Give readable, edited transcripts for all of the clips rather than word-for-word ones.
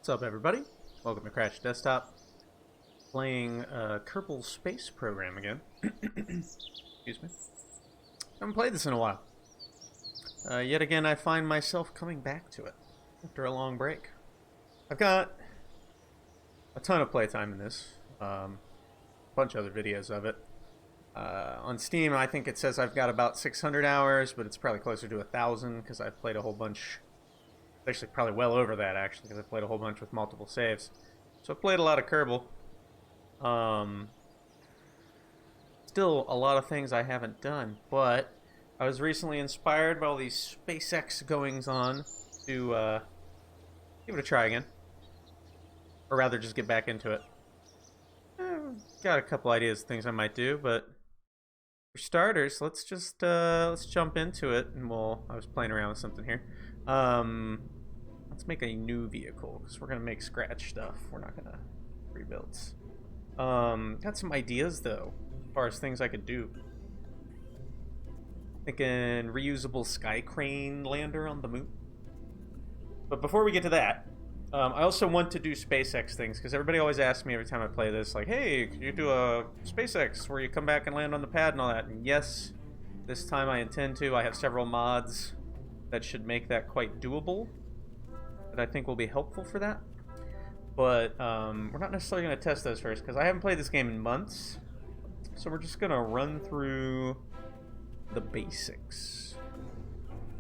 What's up, everybody? Welcome to Crash Desktop. Playing Kerbal Space Program again. Excuse me. Haven't played this in a while. Yet again, I find myself coming back to it after a long break. I've got a ton of playtime in this. A bunch of other videos of it. On Steam, I think it says I've got about 600 hours, but it's probably closer to 1,000 because I've played a whole bunch. Actually, probably well over that, actually, because I played a whole bunch with multiple saves. So I've played a lot of Kerbal. Still a lot of things I haven't done, but I was recently inspired by all these SpaceX goings-on to give it a try again. Or rather, just get back into it. Got a couple ideas of things I might do, but for starters, let's just let's jump into it, and I was playing around with something here. Let's make a new vehicle, because we're going to make scratch stuff. We're not going to rebuild. Got some ideas, though, as far as things I could do. Thinking reusable sky crane lander on the moon. But before we get to that, I also want to do SpaceX things, because everybody always asks me every time I play this, like, hey, can you do a SpaceX where you come back and land on the pad and all that? And yes, this time I intend to. I have several mods that should make that quite doable, that I think will be helpful for that. But we're not necessarily going to test those first, because I haven't played this game in months. So we're just going to run through the basics,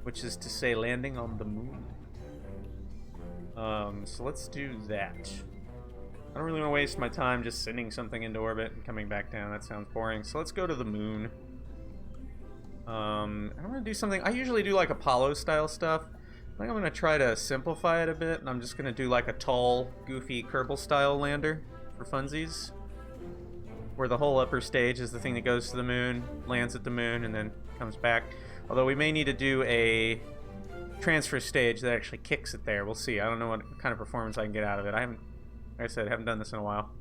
which is to say landing on the moon. So let's do that. I don't really want to waste my time just sending something into orbit and coming back down. That sounds boring. So let's go to the moon. I'm going to do something. I usually do like Apollo style stuff. I think I'm going to try to simplify it a bit, and I'm just going to do like a tall, goofy Kerbal style lander for funsies, where the whole upper stage is the thing that goes to the moon, lands at the moon, and then comes back. Although we may need to do a transfer stage that actually kicks it there. We'll see. I don't know what kind of performance I can get out of it. Like I said, I haven't done this in a while.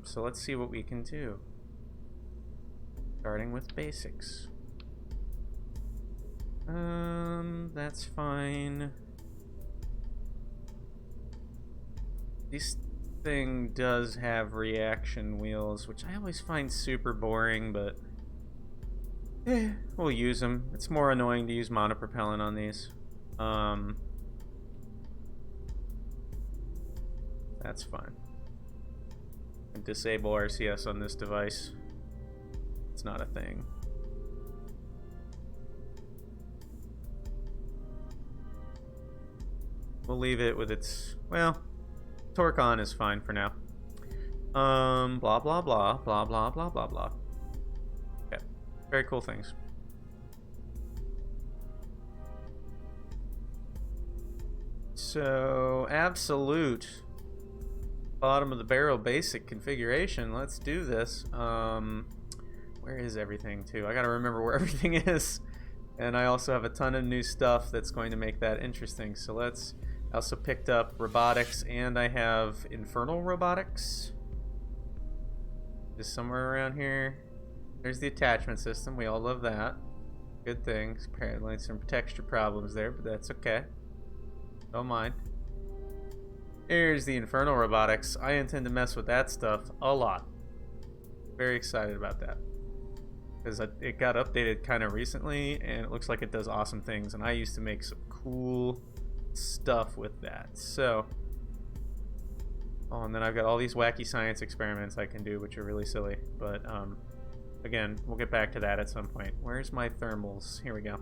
So let's see what we can do. Starting with basics. That's fine. This thing does have reaction wheels, which I always find super boring, but we'll use them. It's more annoying to use monopropellant on these. That's fine. And disable RCS on this device. It's not a thing. We'll leave it with its, well, torque on is fine for now. Blah, blah, blah, blah, blah, blah, blah, blah. Okay, very cool things. So, absolute bottom of the barrel basic configuration. Let's do this. Where is everything, too? I gotta remember where everything is. And I also have a ton of new stuff that's going to make that interesting. So let's... I also picked up robotics, and I have infernal robotics. Just somewhere around here. There's the attachment system. We all love that. Good things. Apparently some texture problems there, but that's okay. Don't mind. Here's the infernal robotics. I intend to mess with that stuff a lot. Very excited about that, because it got updated kind of recently, and it looks like it does awesome things, and I used to make some cool stuff with that. So, oh, and then I've got all these wacky science experiments I can do, which are really silly, but again, we'll get back to that at some point. Where's my thermals? Here we go.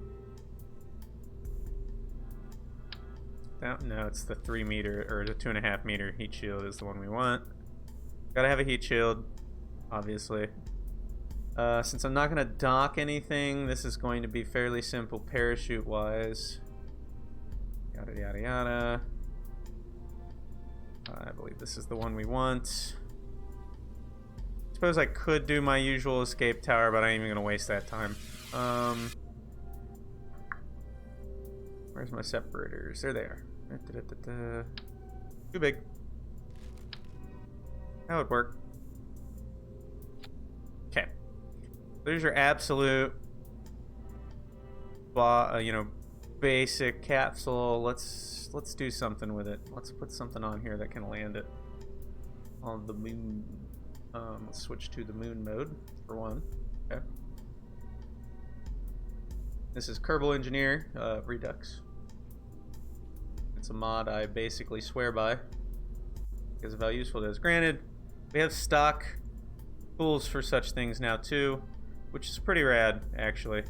No, it's the 3 meter, or the 2.5 meter heat shield is the one we want. Gotta have a heat shield, obviously. Since I'm not going to dock anything, this is going to be fairly simple parachute-wise. Yada, yada, yada. I believe this is the one we want. Suppose I could do my usual escape tower, but I ain't even going to waste that time. Where's my separators? There they are. Too big. That would work. Okay. There's your absolute, basic capsule. Let's do something with it. Let's put something on here that can land it on the moon. Let's switch to the moon mode for one. Okay. This is Kerbal Engineer Redux. It's a mod I basically swear by because of how useful it is. Granted, we have stock tools for such things now too, which is pretty rad actually.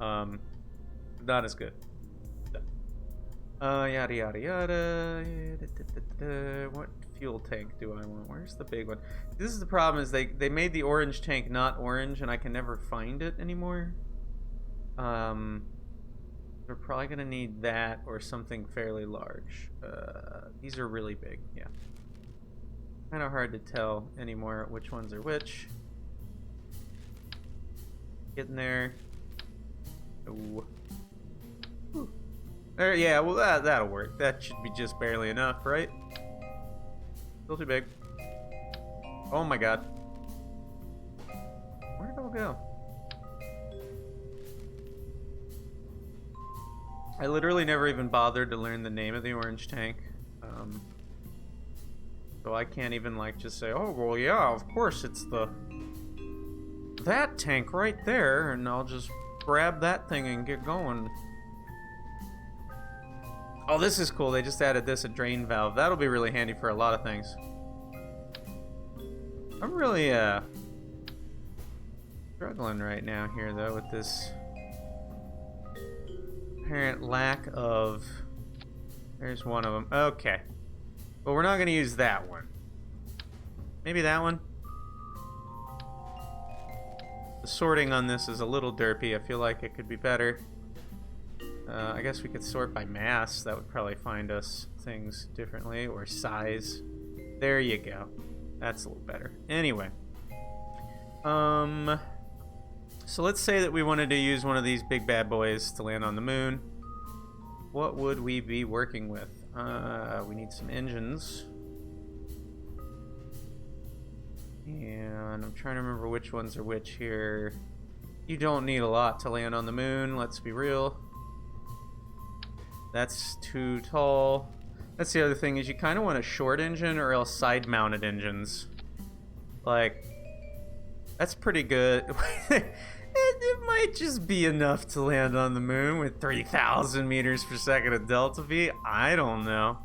Not as good. Yada yada yada. What fuel tank do I want? Where's the big one? This is the problem, is they made the orange tank not orange and I can never find it anymore. We're probably gonna need that or something fairly large. These are really big, yeah. Kind of hard to tell anymore which ones are which. Getting there. Ooh. There, yeah, well that'll work. That should be just barely enough, right? Still too big. Oh my god. Where did it all go? I literally never even bothered to learn the name of the orange tank. So I can't even like just say, oh well yeah, of course it's that tank right there, and I'll just grab that thing and get going. Oh, this is cool. They just added this, a drain valve. That'll be really handy for a lot of things. I'm really struggling right now here though with this apparent lack of... There's one of them. Okay. But we're not going to use that one. Maybe that one? The sorting on this is a little derpy. I feel like it could be better. I guess we could sort by mass. That would probably find us things differently. Or size. There you go. That's a little better. Anyway. So let's say that we wanted to use one of these big bad boys to land on the moon. What would we be working with? We need some engines. And I'm trying to remember which ones are which here. You don't need a lot to land on the moon, let's be real. That's too tall. That's the other thing, is you kind of want a short engine or else side-mounted engines. Like, that's pretty good. It might just be enough to land on the moon with 3,000 meters per second of delta V. I don't know.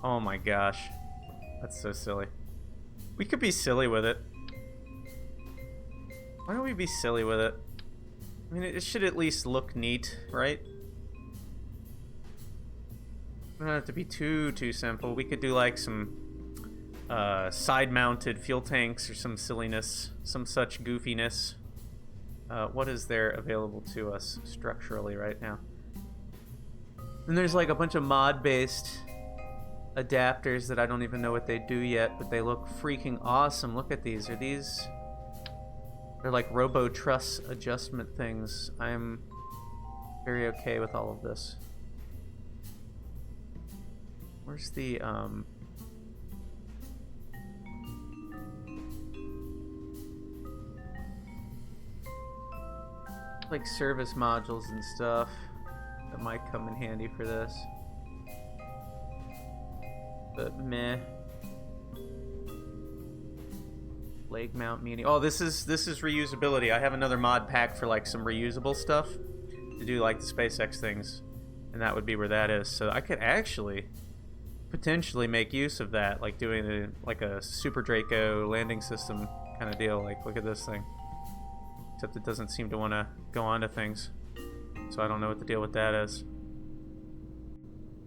Oh my gosh. That's so silly. We could be silly with it. Why don't we be silly with it? I mean, it should at least look neat, right? It doesn't have to be too simple. We could do like some side-mounted fuel tanks or some silliness, some such goofiness. What is there available to us structurally right now? And there's like a bunch of mod-based adapters that I don't even know what they do yet, but they look freaking awesome. Look at these. Are these... They're like robo-truss adjustment things. I'm very okay with all of this. Where's the, like service modules and stuff that might come in handy for this. But meh. Leg mount meaning. Oh, this is reusability. I have another mod pack for like some reusable stuff to do like the SpaceX things, and that would be where that is. So I could actually potentially make use of that, like doing like a Super Draco landing system kind of deal. Like, look at this thing. Except it doesn't seem to want to go onto things, so I don't know what the deal with that is.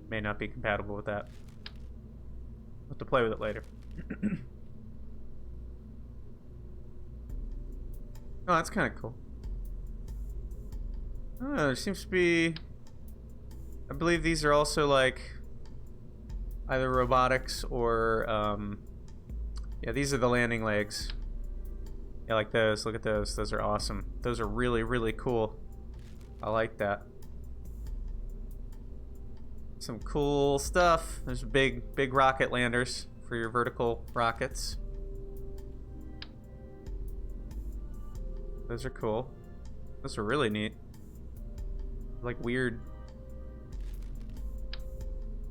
May not be compatible with that. We'll have to play with it later. Oh, that's kind of cool. Oh, there seems to be... I believe these are also like either robotics or yeah, these are the landing legs. Yeah, like those. Look at those. Those are awesome. Those are really, really cool. I like that. Some cool stuff. There's big rocket landers for your vertical rockets. Those are cool. Those are really neat. Like weird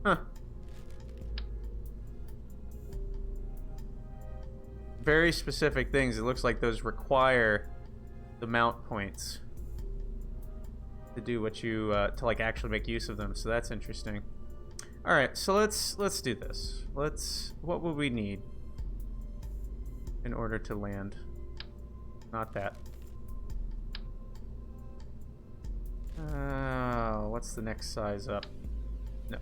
Huh. Very specific things. It looks like those require the mount points to do what you to like actually make use of them. So that's interesting. All right, so let's do this. What would we need in order to land? Not that. What's the next size up? No.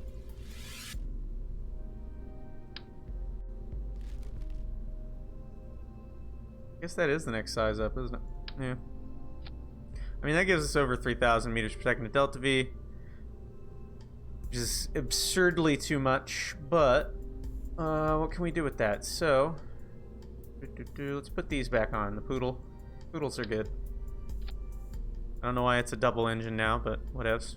I guess that is the next size up, isn't it? Yeah. I mean, that gives us over 3,000 meters per second at delta V, which is absurdly too much, but what can we do with that? So, let's put these back on. The Poodles are good. I don't know why it's a double engine now, but whatevs.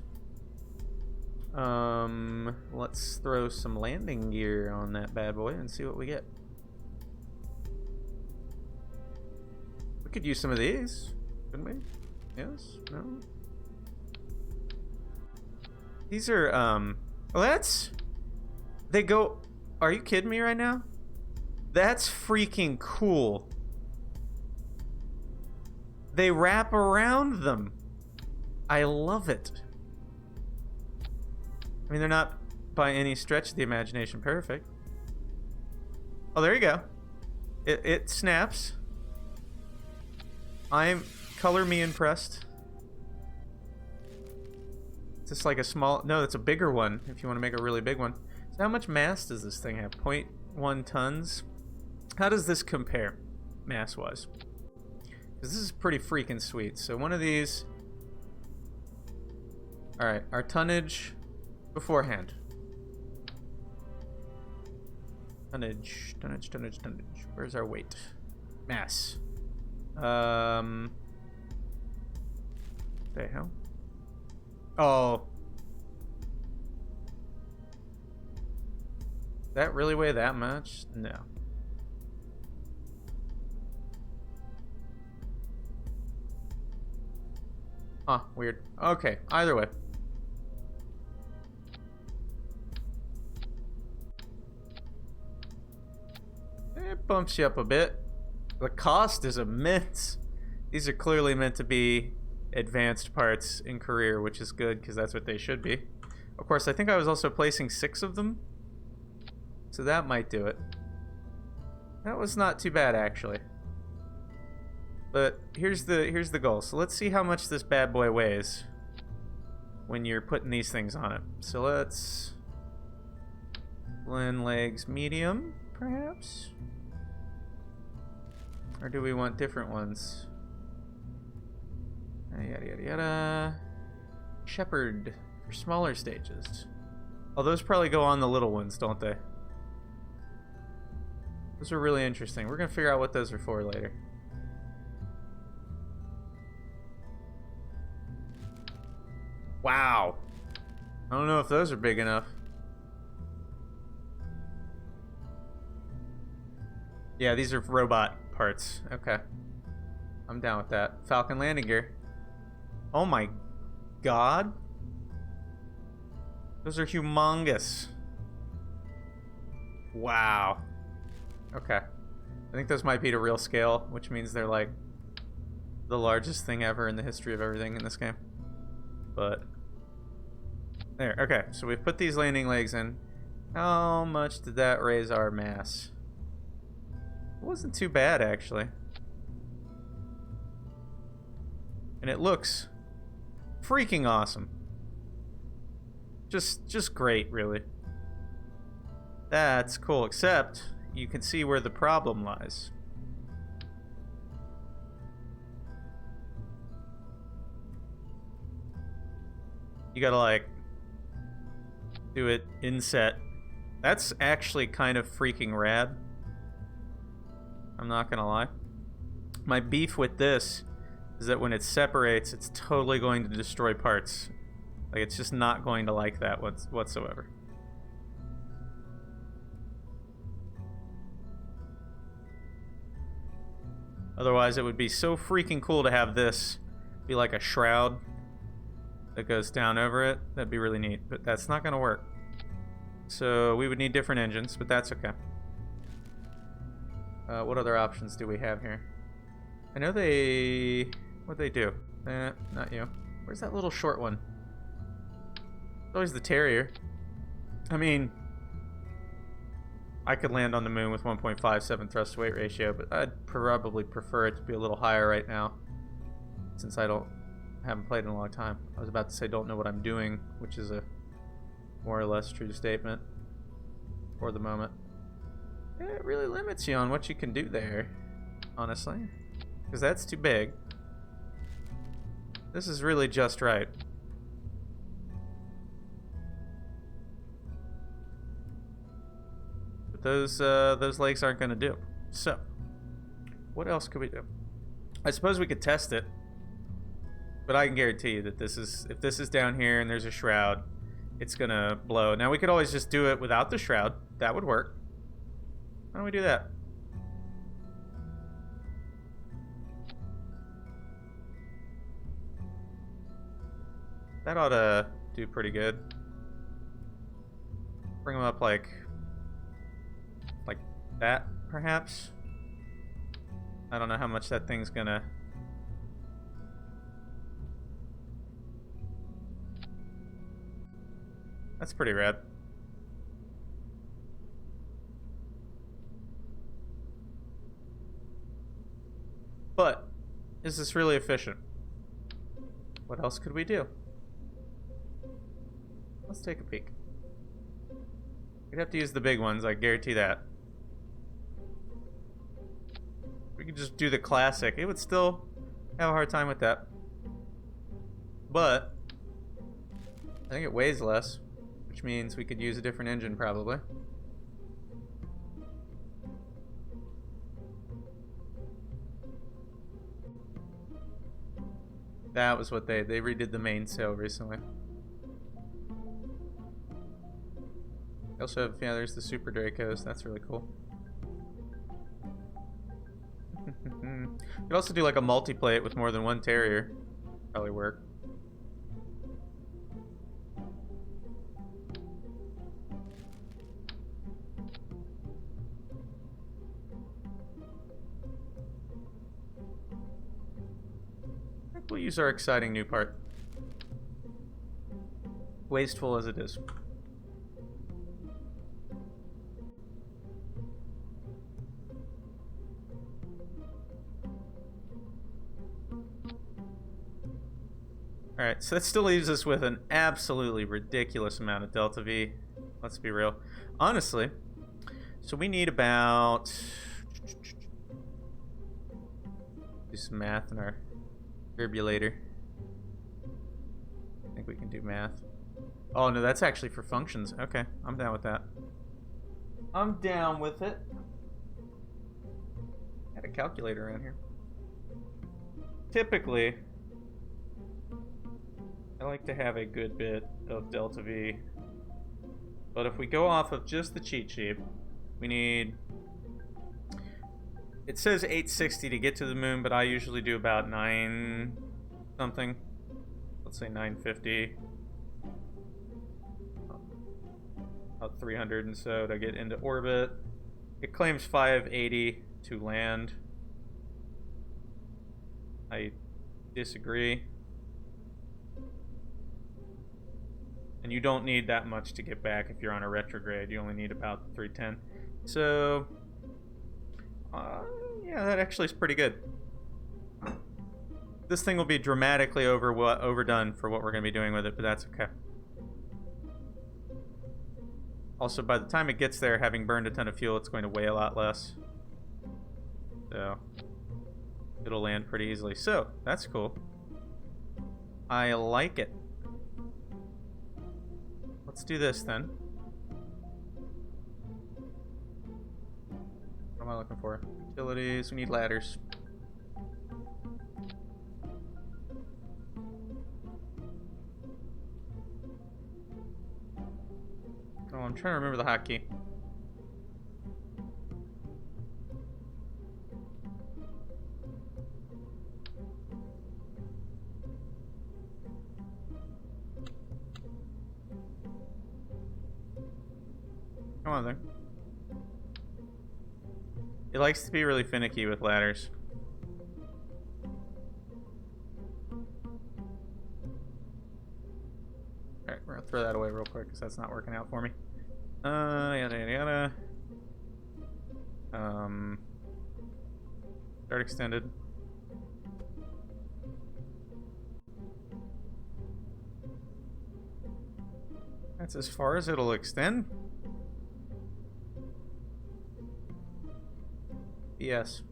Let's throw some landing gear on that bad boy and see what we get. We could use some of these, couldn't we? Yes? No? These are, well, that's... They go... Are you kidding me right now? That's freaking cool. They wrap around them. I love it. I mean, they're not by any stretch of the imagination perfect. Oh, there you go. It snaps. Color me impressed. It's just like a small... No, it's a bigger one if you want to make a really big one. So how much mass does this thing have? 0.1 tons? How does this compare mass-wise? Because this is pretty freaking sweet. So one of these... Alright, our tonnage beforehand. Tonnage. Where's our weight? Mass. The hell? Oh. That really weigh that much? No. Huh, weird. Okay, either way. It bumps you up a bit. The cost is immense. These are clearly meant to be advanced parts in career, which is good because that's what they should be. Of course, I think I was also placing 6 of them, so that might do it. That was not too bad, actually. But here's the goal. So let's see how much this bad boy weighs when you're putting these things on it. So let's blend legs medium, perhaps? Or do we want different ones? Yada yada yada. Shepherd for smaller stages. Oh, those probably go on the little ones, don't they? Those are really interesting. We're gonna figure out what those are for later. Wow. I don't know if those are big enough. Yeah, these are robot parts. Okay. I'm down with that. Falcon landing gear. Oh my god. Those are humongous. Wow. Okay. I think those might be to real scale, which means they're like the largest thing ever in the history of everything in this game. But there, okay, so we've put these landing legs in. How much did that raise our mass? It wasn't too bad, actually. And it looks freaking awesome. Just great, really. That's cool, except you can see where the problem lies. You gotta, like, do it inset. That's actually kind of freaking rad. I'm not gonna lie. My beef with this is that when it separates, it's totally going to destroy parts. Like, it's just not going to like that whatsoever. Otherwise, it would be so freaking cool to have this be like a shroud that goes down over it. That'd be really neat, but that's not gonna work. So we would need different engines, but that's okay. What other options do we have here? I know they... What'd they do? Not you. Where's that little short one? It's always the Terrier. I mean, I could land on the moon with 1.57 thrust to weight ratio, but I'd probably prefer it to be a little higher right now, since I haven't played in a long time. I was about to say don't know what I'm doing, which is a more or less true statement for the moment. It really limits you on what you can do there, honestly, because that's too big. This is really just right. But those legs aren't going to do. So, what else could we do? I suppose we could test it, but I can guarantee you that if this is down here and there's a shroud, it's going to blow. Now, we could always just do it without the shroud. That would work. Why don't we do that? That ought to do pretty good. Bring them up like that, perhaps? I don't know how much that thing's gonna... That's pretty rad. But, is this really efficient? What else could we do? Let's take a peek. We'd have to use the big ones, I guarantee that. We could just do the classic. It would still have a hard time with that. But, I think it weighs less, which means we could use a different engine probably. That was what they redid the mainsail recently. They also have, yeah, there's the Super Dracos. That's really cool. You could also do like a multi-plate with more than one Terrier. Probably work. I think we'll use our exciting new part. Wasteful as it is. Alright, so that still leaves us with an absolutely ridiculous amount of Delta V. Let's be real. Honestly, so we need about... Do some math in our defibrillator. I think we can do math. Oh no, that's actually for functions. Okay, I'm down with that. I'm down with it. Had a calculator around here. Typically, I like to have a good bit of Delta V. But if we go off of just the cheat sheet, we need... It says 860 to get to the moon, but I usually do about 9 something. Let's say 950. About 300 and so to get into orbit. It claims 580 to land. I disagree. And you don't need that much to get back if you're on a retrograde. You only need about 310. So, yeah, that actually is pretty good. This thing will be dramatically overdone for what we're going to be doing with it, but that's okay. Also, by the time it gets there, having burned a ton of fuel, it's going to weigh a lot less. So, it'll land pretty easily. So, that's cool. I like it. Let's do this then. What am I looking for? Utilities. We need ladders. Oh, I'm trying to remember the hotkey. Come on there. It likes to be really finicky with ladders. Alright, we're gonna throw that away real quick because that's not working out for me. Yada yada yada. Start extended. That's as far as it'll extend? Yes.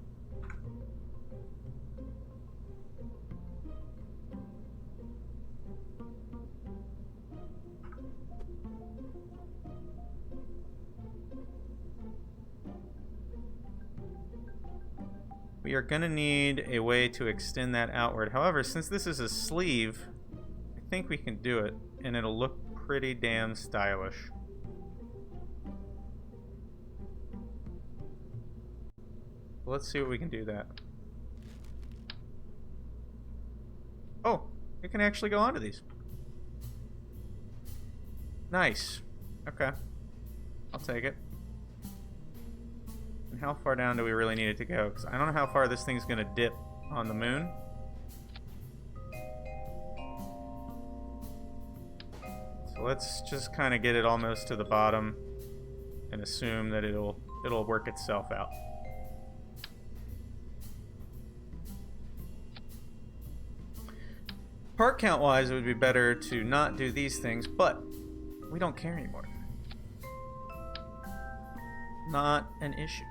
We are gonna need a way to extend that outward. However, since this is a sleeve, I think we can do it, and it'll look pretty damn stylish. Let's see what we can do that. Oh, it can actually go onto these. Nice. Okay. I'll take it. And how far down do we really need it to go? Because I don't know how far this thing's going to dip on the moon. So let's just kind of get it almost to the bottom and assume that it'll work itself out. Part count wise, it would be better to not do these things, but we don't care anymore. Not an issue.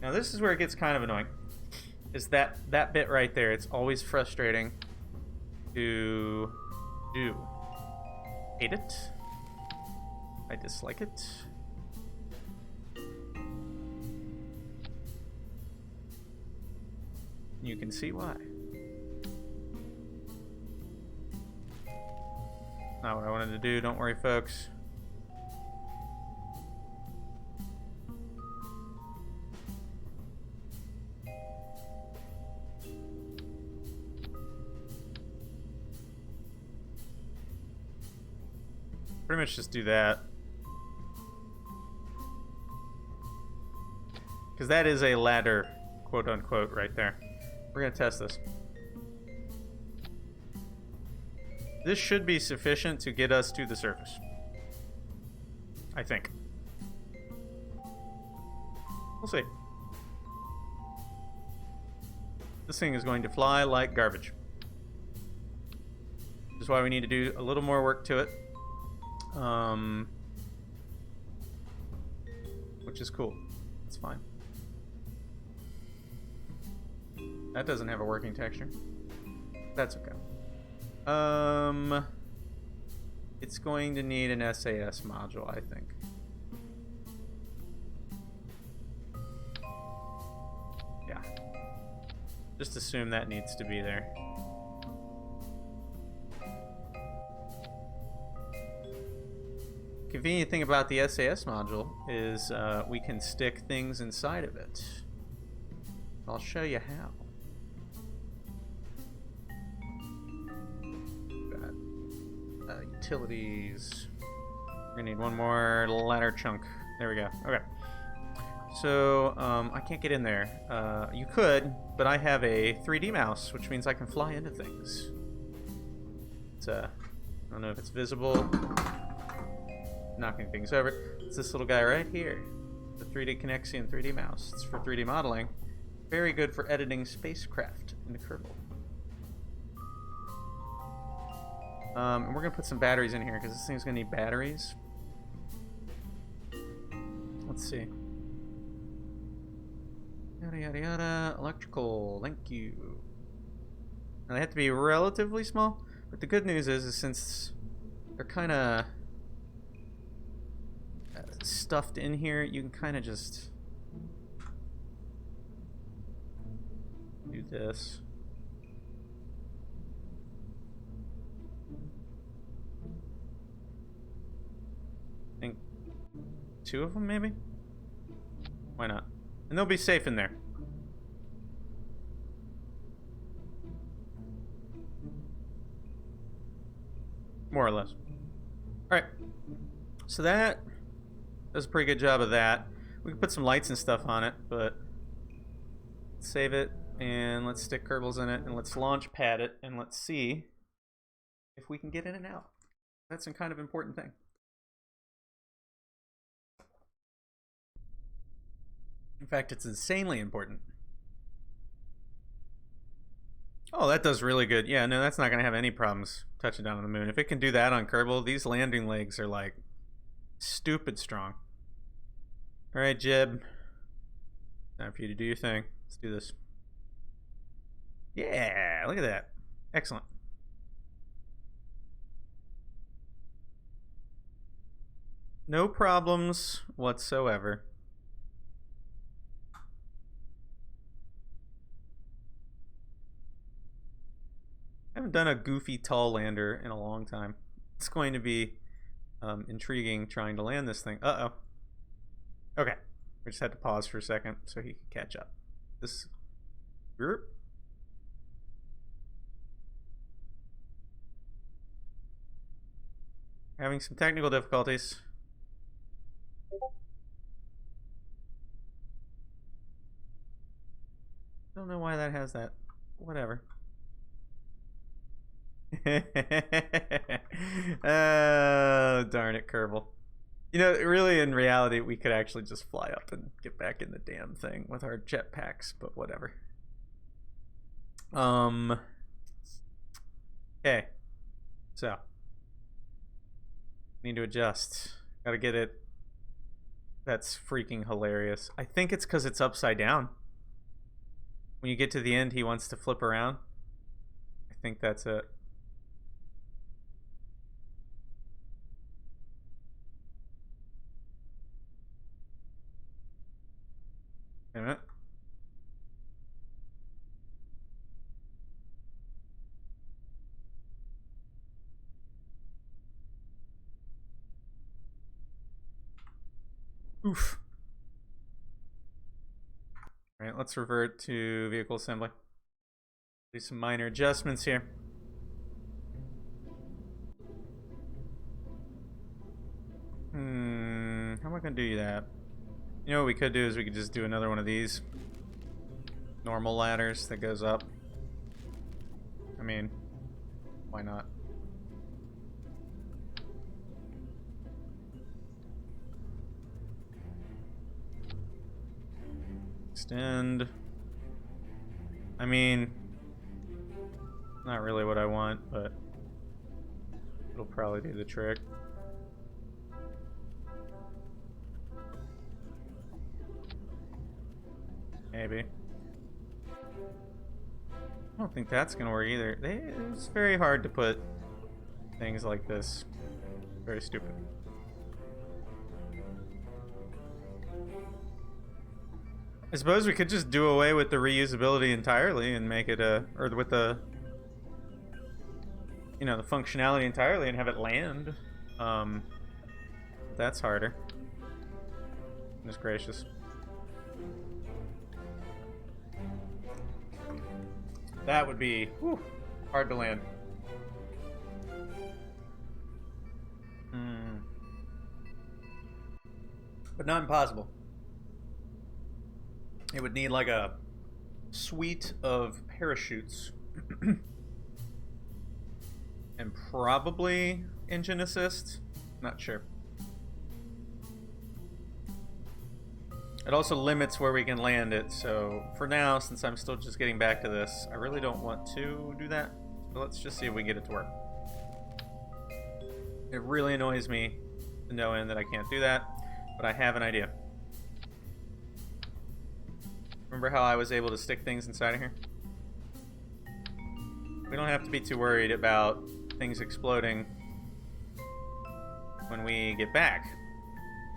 Now this is where it gets kind of annoying. Is that bit right there. It's always frustrating to do. Hate it. I dislike it. You can see why. Not what I wanted to do, don't worry folks. Pretty much just do that. Because that is a ladder, quote unquote, right there. We're going to test this. This should be sufficient to get us to the surface. I think. We'll see. This thing is going to fly like garbage. Which is why we need to do a little more work to it. Which is cool. It's fine. That doesn't have a working texture. That's okay. It's going to need an SAS module, I think. Yeah. Just assume that needs to be there. Convenient thing about the SAS module is we can stick things inside of it. I'll show you how. Got utilities. We're gonna need one more ladder chunk. There we go. Okay. So I can't get in there. You could, but I have a 3D mouse, which means I can fly into things. It's I don't know if it's visible. Knocking things over. It's this little guy right here. The 3D Connexion 3D mouse. It's for 3D modeling. Very good for editing spacecraft into Kerbal. And we're going to put some batteries in here because this thing's going to need batteries. Let's see. Yada yada yada. Electrical. Thank you. Now they have to be relatively small. But the good news is since they're kind of stuffed in here, you can kind of just do this. I think 2 of them, maybe? Why not? And they'll be safe in there. More or less. Alright. So that does a pretty good job of that. We can put some lights and stuff on it, but save it, and let's stick Kerbals in it, and let's launch pad it, and let's see if we can get in and out. That's a kind of important thing. In fact, it's insanely important. Oh, that does really good. Yeah, no, that's not going to have any problems touching down on the moon. If it can do that on Kerbal, these landing legs are like stupid strong. All right, Jeb. Time for you to do your thing. Let's do this. Yeah, look at that. Excellent. No problems whatsoever. I haven't done a goofy tall lander in a long time. It's going to be intriguing trying to land this thing. Uh-oh. Okay. We just had to pause for a second so he could catch up. This... Having some technical difficulties. Don't know why that has that. Whatever. Oh, darn it, Kerbal. You know, really, in reality, we could actually just fly up and get back in the damn thing with our jetpacks, but whatever. Okay. So. Need to adjust. Gotta get it. That's freaking hilarious. I think it's because it's upside down. When you get to the end, he wants to flip around. I think that's it. Wait a minute. Oof. All right, let's revert to vehicle assembly. Do some minor adjustments here. How am I gonna do that? You know what we could do is we could just do another one of these normal ladders that goes up. I mean, why not? Extend. I mean, not really what I want, but it'll probably do the trick. Maybe. I don't think that's gonna work either. It's very hard to put things like this. Very stupid. I suppose we could just do away with the reusability entirely and make it a, or with the, you know, the functionality entirely and have it land. That's harder. Goodness gracious. That would be hard to land. But not impossible. It would need like a suite of parachutes. And probably engine assist. Not sure. It also limits where we can land it, so for now, since I'm still just getting back to this, I really don't want to do that. So let's just see if we can get it to work. It really annoys me to no end that I can't do that, but I have an idea. Remember how I was able to stick things inside of here? We don't have to be too worried about things exploding when we get back.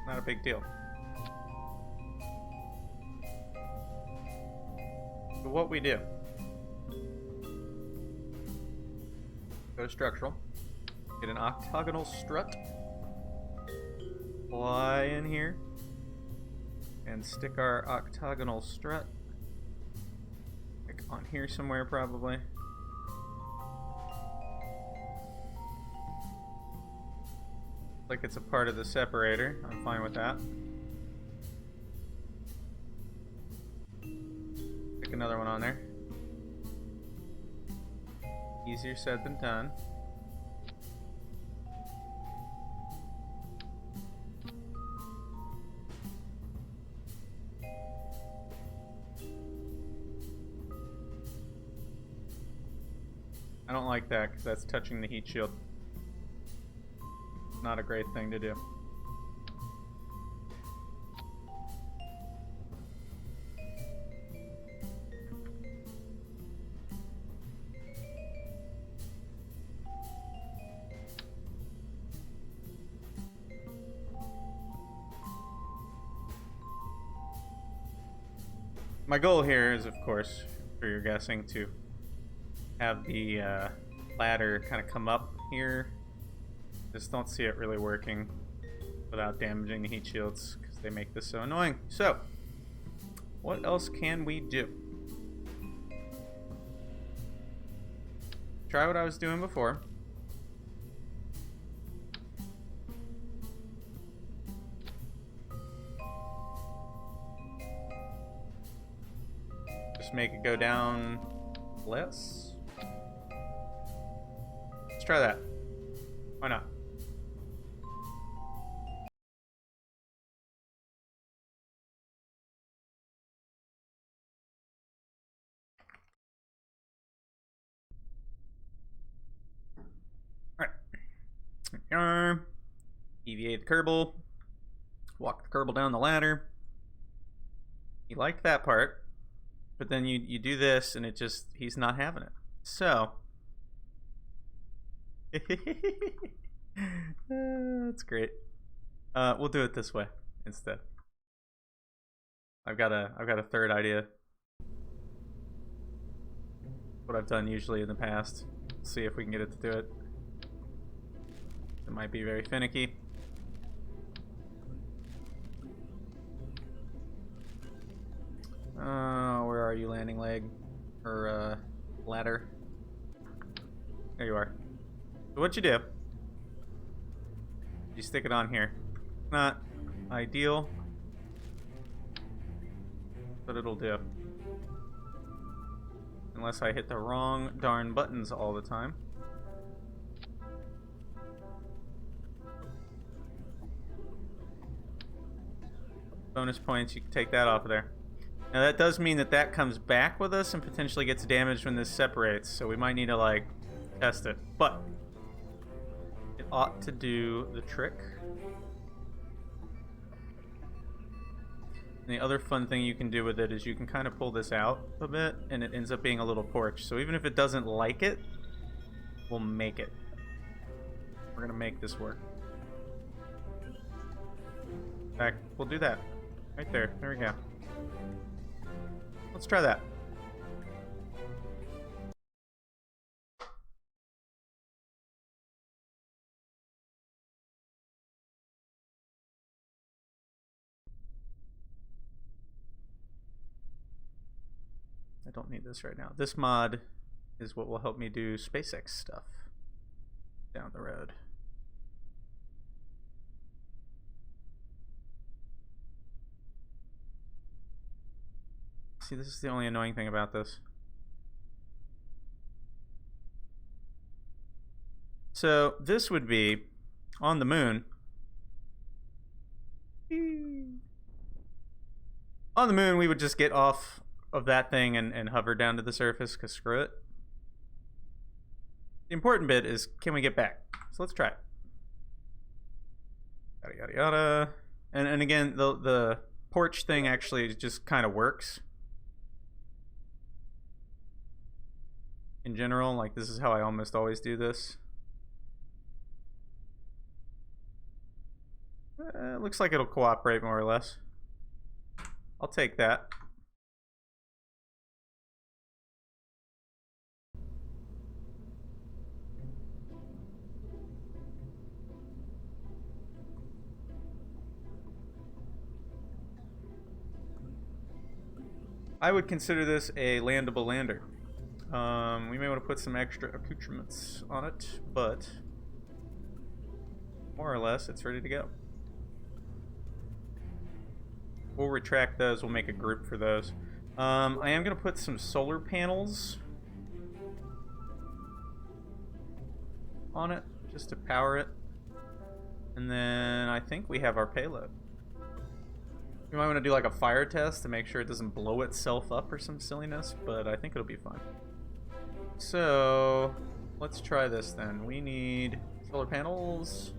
Not a big deal. So what we do, go to structural, get an octagonal strut, fly in here and stick our octagonal strut like on here somewhere probably. Like it's a part of the separator. I'm fine with that. Stick another one on there. Easier said than done. I don't like that because that's touching the heat shield. Not a great thing to do. My goal here is, of course, for your guessing, to have the ladder kind of come up here. Just don't see it really working without damaging the heat shields because they make this so annoying. So, what else can we do? Try what I was doing before. Just make it go down less. Let's try that. Why not? Alright. Deviate the Kerbal. Walk the Kerbal down the ladder. You liked that part. But then you do this and it just, he's not having it. So. That's great. We'll do it this way instead. I've got a third idea. What I've done usually in the past. See if we can get it to do it. It might be very finicky. Where are you, landing leg? Or, ladder? There you are. So what you do, you stick it on here. Not ideal, but it'll do. Unless I hit the wrong darn buttons all the time. Bonus points, you can take that off of there. Now that does mean that that comes back with us and potentially gets damaged when this separates, so we might need to like test it. But it ought to do the trick. And the other fun thing you can do with it is you can kind of pull this out a bit and it ends up being a little porch. So even if it doesn't like it, we'll make it. We're gonna make this work. In fact, we'll do that. Right there. There we go. Let's try that. I don't need this right now. This mod is what will help me do SpaceX stuff down the road. See, this is the only annoying thing about this. So this would be on the moon. On the moon, we would just get off of that thing and hover down to the surface, because screw it. The important bit is, can we get back? So let's try it. Yada yada yada. And again, the porch thing actually just kind of works. In general, like this is how I almost always do this. Looks like it'll cooperate more or less. I'll take that. I would consider this a landable lander. We may want to put some extra accoutrements on it, but more or less, it's ready to go. We'll retract those. We'll make a group for those. I am going to put some solar panels on it, just to power it. And then I think we have our payload. We might want to do like a fire test to make sure it doesn't blow itself up or some silliness, but I think it'll be fine. So, let's try this then. We need solar panels.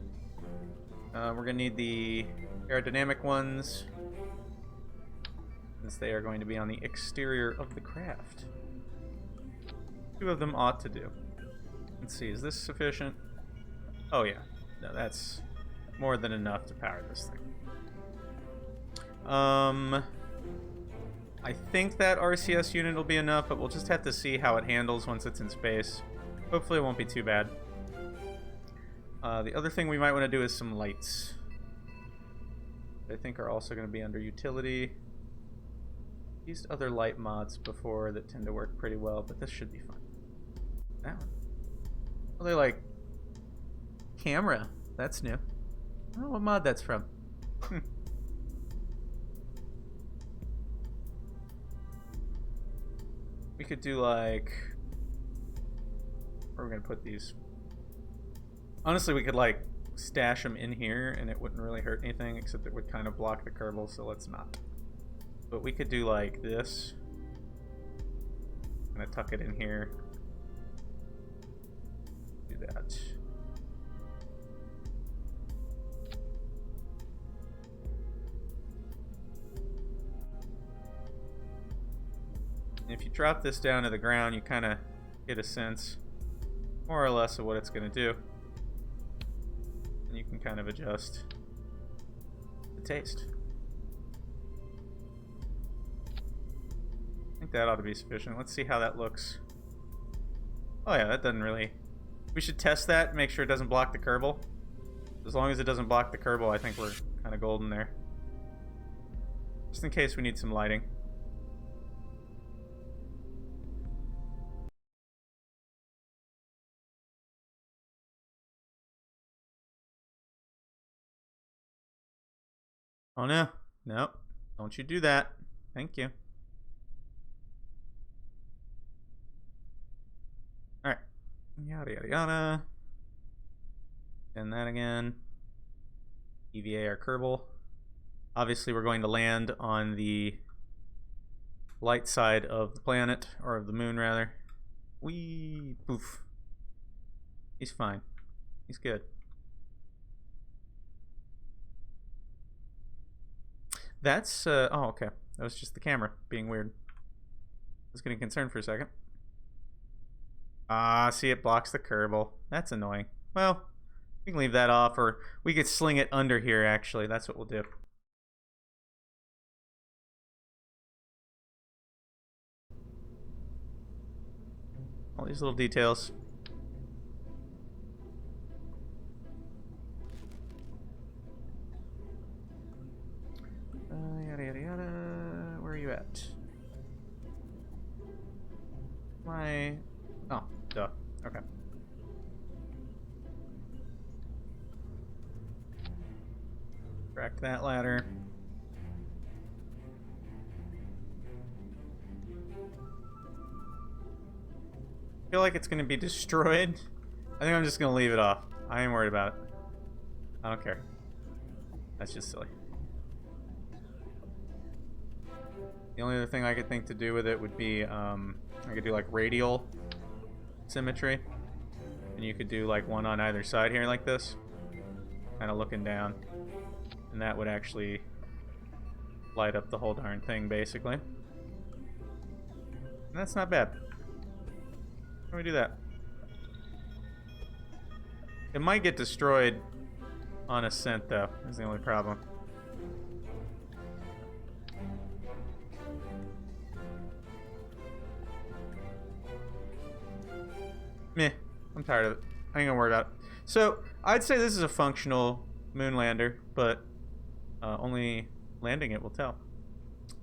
We're going to need the aerodynamic ones, since they are going to be on the exterior of the craft. 2 of them ought to do. Let's see, is this sufficient? Oh yeah, no, that's more than enough to power this thing. I think that RCS unit will be enough, but we'll just have to see how it handles once it's in space. Hopefully it won't be too bad. The other thing we might want to do is some lights. I think are also going to be under utility. Used other light mods before that tend to work pretty well, but this should be fine. That one. Oh, they like camera. That's new. I don't know what mod that's from. We could do like, where are we gonna put these? Honestly, we could like stash them in here and it wouldn't really hurt anything, except it would kind of block the Kerbal, so let's not. But we could do like this. I'm gonna tuck it in here. Do that. And if you drop this down to the ground, you kind of get a sense, more or less, of what it's gonna do. And you can kind of adjust the taste. I think that ought to be sufficient. Let's see how that looks. Oh yeah, that doesn't really... We should test that, make sure it doesn't block the Kerbal. As long as it doesn't block the Kerbal, I think we're kind of golden there. Just in case we need some lighting. Oh no. Nope. Don't you do that. Thank you. Alright. Yada yada yada. And that again. EVA our Kerbal. Obviously we're going to land on the light side of the planet, or of the moon rather. Whee! Poof. He's fine. He's good. That's, oh, okay. That was just the camera being weird. I was getting concerned for a second. Ah, see, it blocks the Kerbal. That's annoying. Well, we can leave that off, or we could sling it under here, actually. That's what we'll do. All these little details. Yada yada yada. Where are you at? My... Oh, duh. Okay. Crack that ladder. I feel like it's going to be destroyed. I think I'm just going to leave it off. I ain't worried about it. I don't care. That's just silly. The only other thing I could think to do with it would be, I could do like radial symmetry. And you could do like one on either side here like this. Kind of looking down. And that would actually light up the whole darn thing, basically. And that's not bad. How do we do that? It might get destroyed on ascent, though. Is the only problem. Meh. I'm tired of it. I ain't gonna worry about it. So, I'd say this is a functional moon lander, but only landing it will tell.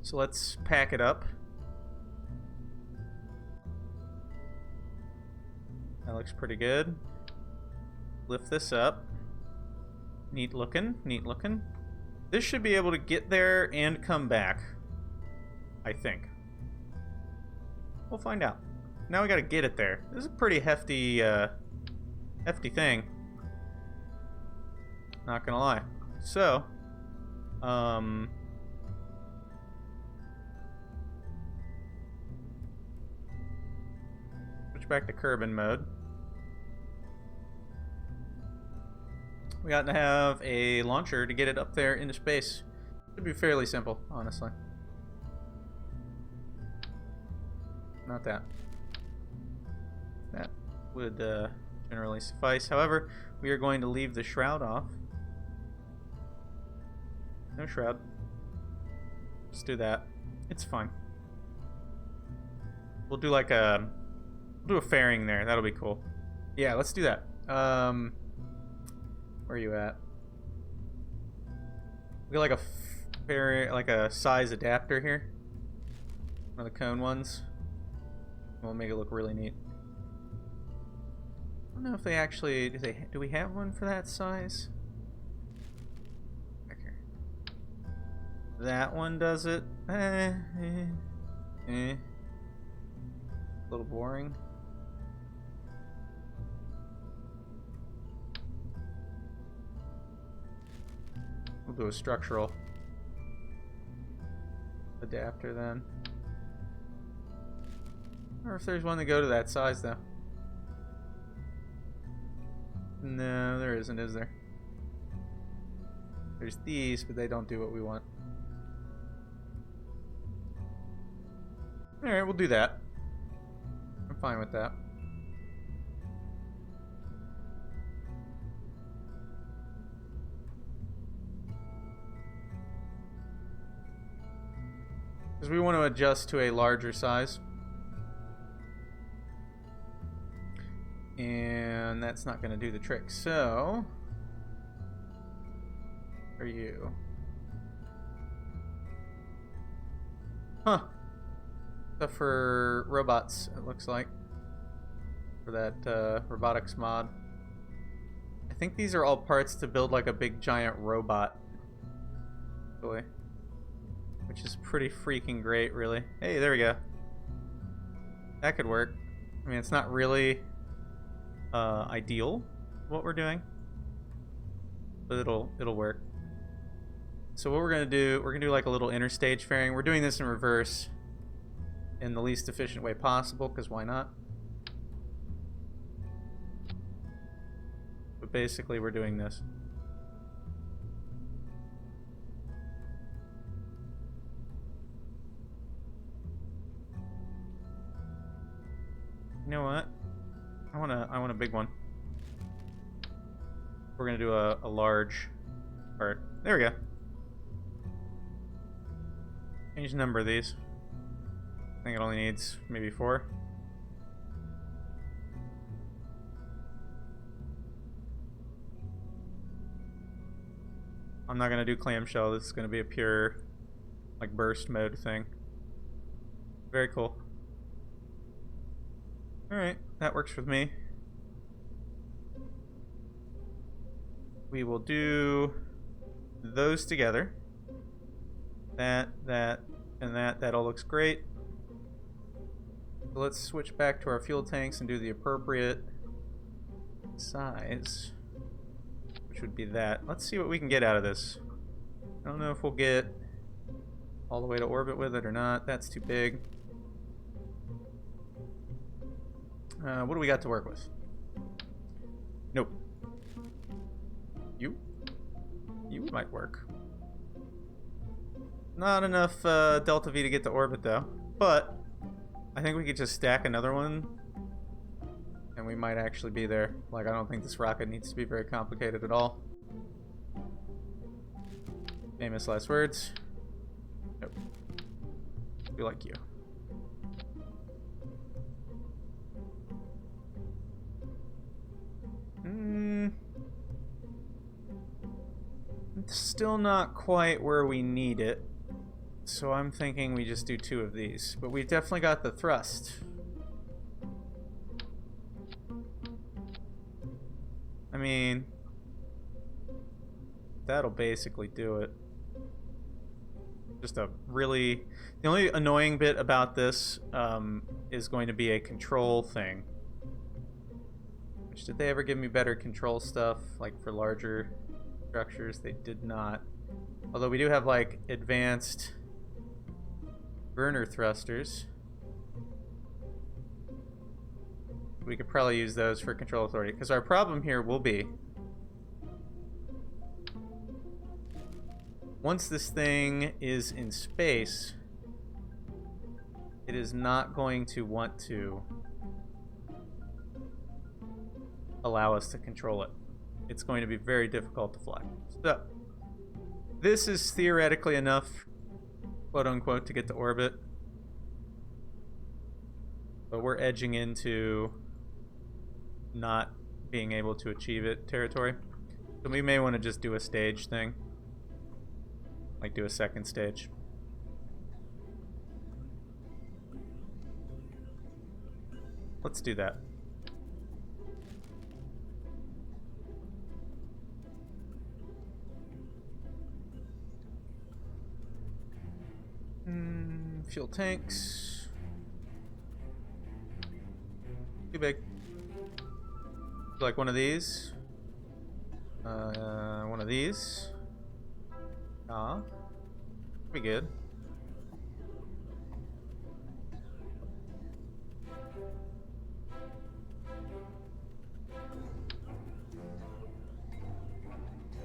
So let's pack it up. That looks pretty good. Lift this up. Neat looking, neat looking. This should be able to get there and come back, I think. We'll find out. Now we gotta get it there. This is a pretty hefty, hefty thing. Not gonna lie. So, switch back to Kerbal mode. We got to have a launcher to get it up there into space. Should be fairly simple, honestly. Not that. That would generally suffice. However, we are going to leave the shroud off. No shroud. Let's do that. It's fine. We'll do like a... We'll do a fairing there. That'll be cool. Yeah, let's do that. Where are you at? We got like a size adapter here. One of the cone ones. We'll make it look really neat. I don't know if they actually do we have one for that size? Back here. That one does it. A little boring. We'll do a structural adapter then. Or if there's one to go to that size though. No, there isn't, is there? There's these, but they don't do what we want. Alright, we'll do that. I'm fine with that. Because we want to adjust to a larger size. And that's not going to do the trick. So, are you? Huh. Stuff for robots, it looks like. For that robotics mod. I think these are all parts to build like a big giant robot. Really. Which is pretty freaking great, really. Hey, there we go. That could work. I mean, it's not really ideal what we're doing, but it'll work. So what we're gonna do like a little interstage fairing. We're doing this in reverse in the least efficient way possible, because why not? But basically we're doing this. You know what? I want a big one. We're gonna do a large part. There we go. Change the number of these. I think it only needs maybe 4. I'm not gonna do clamshell. This is gonna be a pure, like, burst mode thing. Very cool. Alright, that works with me. We will do those together. That, and that. That all looks great. So let's switch back to our fuel tanks and do the appropriate size, which would be that. Let's see what we can get out of this. I don't know if we'll get all the way to orbit with it or not. That's too big. What do we got to work with? Nope. You might work. Not enough Delta V to get to orbit though, but I think we could just stack another one and we might actually be there. Like, I don't think this rocket needs to be very complicated at all. Famous last words. Nope. We like you. Still not quite where we need it, so I'm thinking we just do 2 of these, but we've definitely got the thrust. I mean, that'll basically do it. Just a really... The only annoying bit about this is going to be a control thing. Which, did they ever give me better control stuff, like for larger structures? They did not. Although we do have, like, advanced burner thrusters. We could probably use those for control authority. Because our problem here will be... once this thing is in space, it is not going to want to allow us to control it. It's going to be very difficult to fly. So, this is theoretically enough, quote unquote, to get to orbit. But we're edging into not being able to achieve it territory. So we may want to just do a stage thing. Like do a second stage. Let's do that. Fuel tanks. Too big. Like one of these. One of these. Pretty good.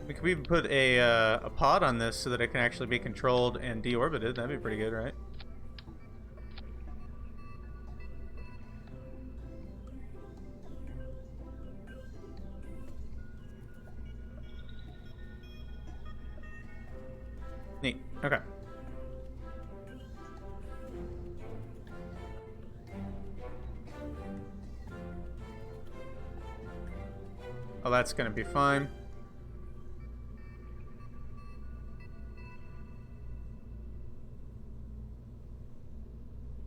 We could even put a pod on this so that it can actually be controlled and deorbited. That'd be pretty good, right? Neat. Okay. Oh, that's gonna be fine.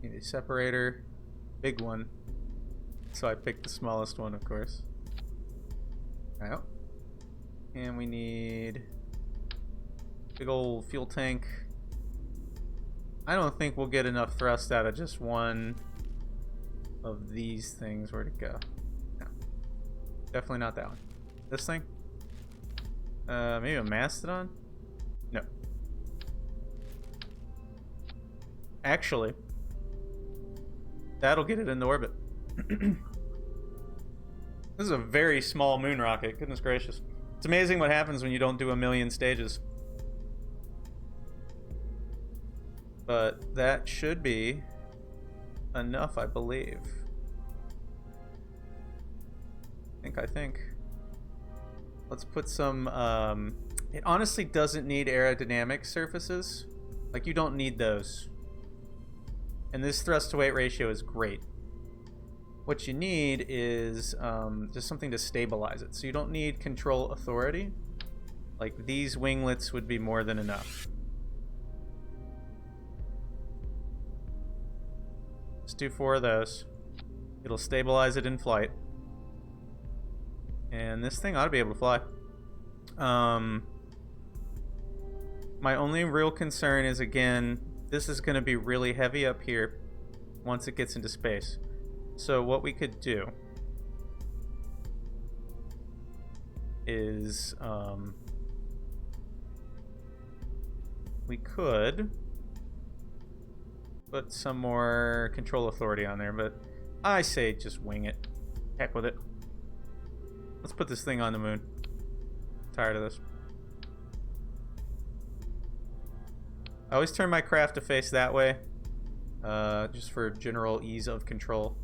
Need a separator. Big one. So I picked the smallest one, of course. Out. And we need... big old fuel tank. I don't think we'll get enough thrust out of just one of these things. Where'd it go? No. Definitely not that one. This thing? Maybe a mastodon? No. Actually, that'll get it into orbit. This is a very small moon rocket. Goodness gracious. It's amazing what happens when you don't do a million stages. But that should be enough, I believe. I think. Let's put some... it honestly doesn't need aerodynamic surfaces. Like, you don't need those. And this thrust to weight ratio is great. What you need is just something to stabilize it. So you don't need control authority. Like, these winglets would be more than enough. Just do 4 of those. It'll stabilize it in flight. And this thing ought to be able to fly. My only real concern is, again, this is going to be really heavy up here once it gets into space. So what we could do is we could put some more control authority on there, but I say just wing it. Heck with it. Let's put this thing on the moon. I'm tired of this. I always turn my craft to face that way, just for general ease of control.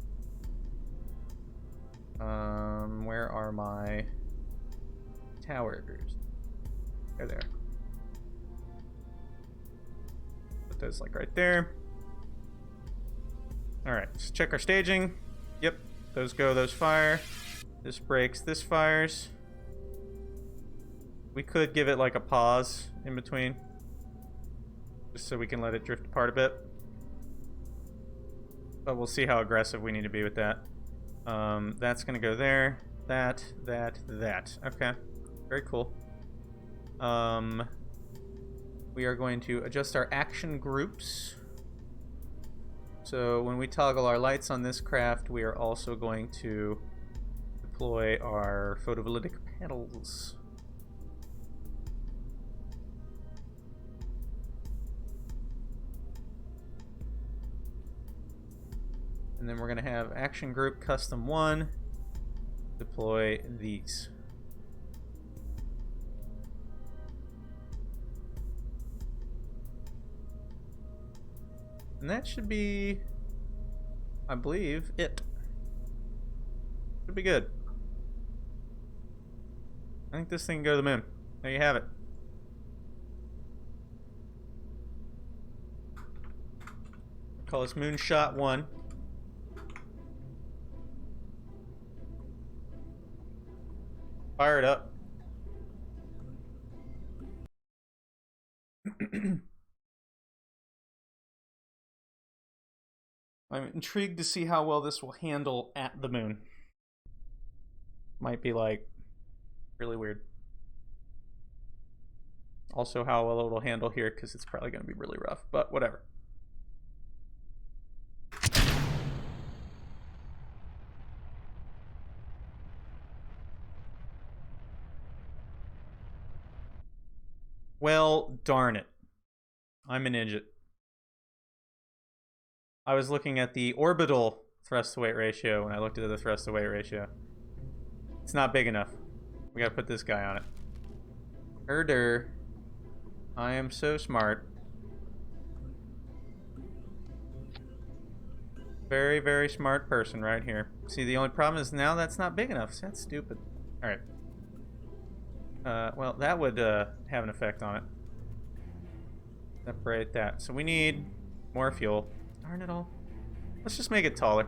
Where are my towers? There they are. Put those like right there. Alright, let's check our staging. Yep, those go, those fire. This breaks, this fires. We could give it like a pause in between, just so we can let it drift apart a bit. But we'll see how aggressive we need to be with that. That's gonna go there. that. Okay. Very cool. We are going to adjust our action groups. So when we toggle our lights on this craft, we are also going to deploy our photovoltaic panels. And then we're going to have action group custom 1 deploy these. And that should be, I believe, it. Should be good. I think this thing can go to the moon. There you have it. Call this Moonshot 1. Fire it up. I'm intrigued to see how well this will handle at the moon. Might be like really weird. Also how well it'll handle here, because it's probably going to be really rough, but whatever. Well, darn it. I'm an idiot. I was looking at the orbital thrust to weight ratio when I looked at the thrust to weight ratio. It's not big enough. We gotta put this guy on it. Herder. I am so smart. Very, very smart person right here. See, the only problem is now that's not big enough. See, that's stupid. Alright. Well, that would have an effect on it. Separate that. So we need more fuel. Darn it all. Let's just make it taller.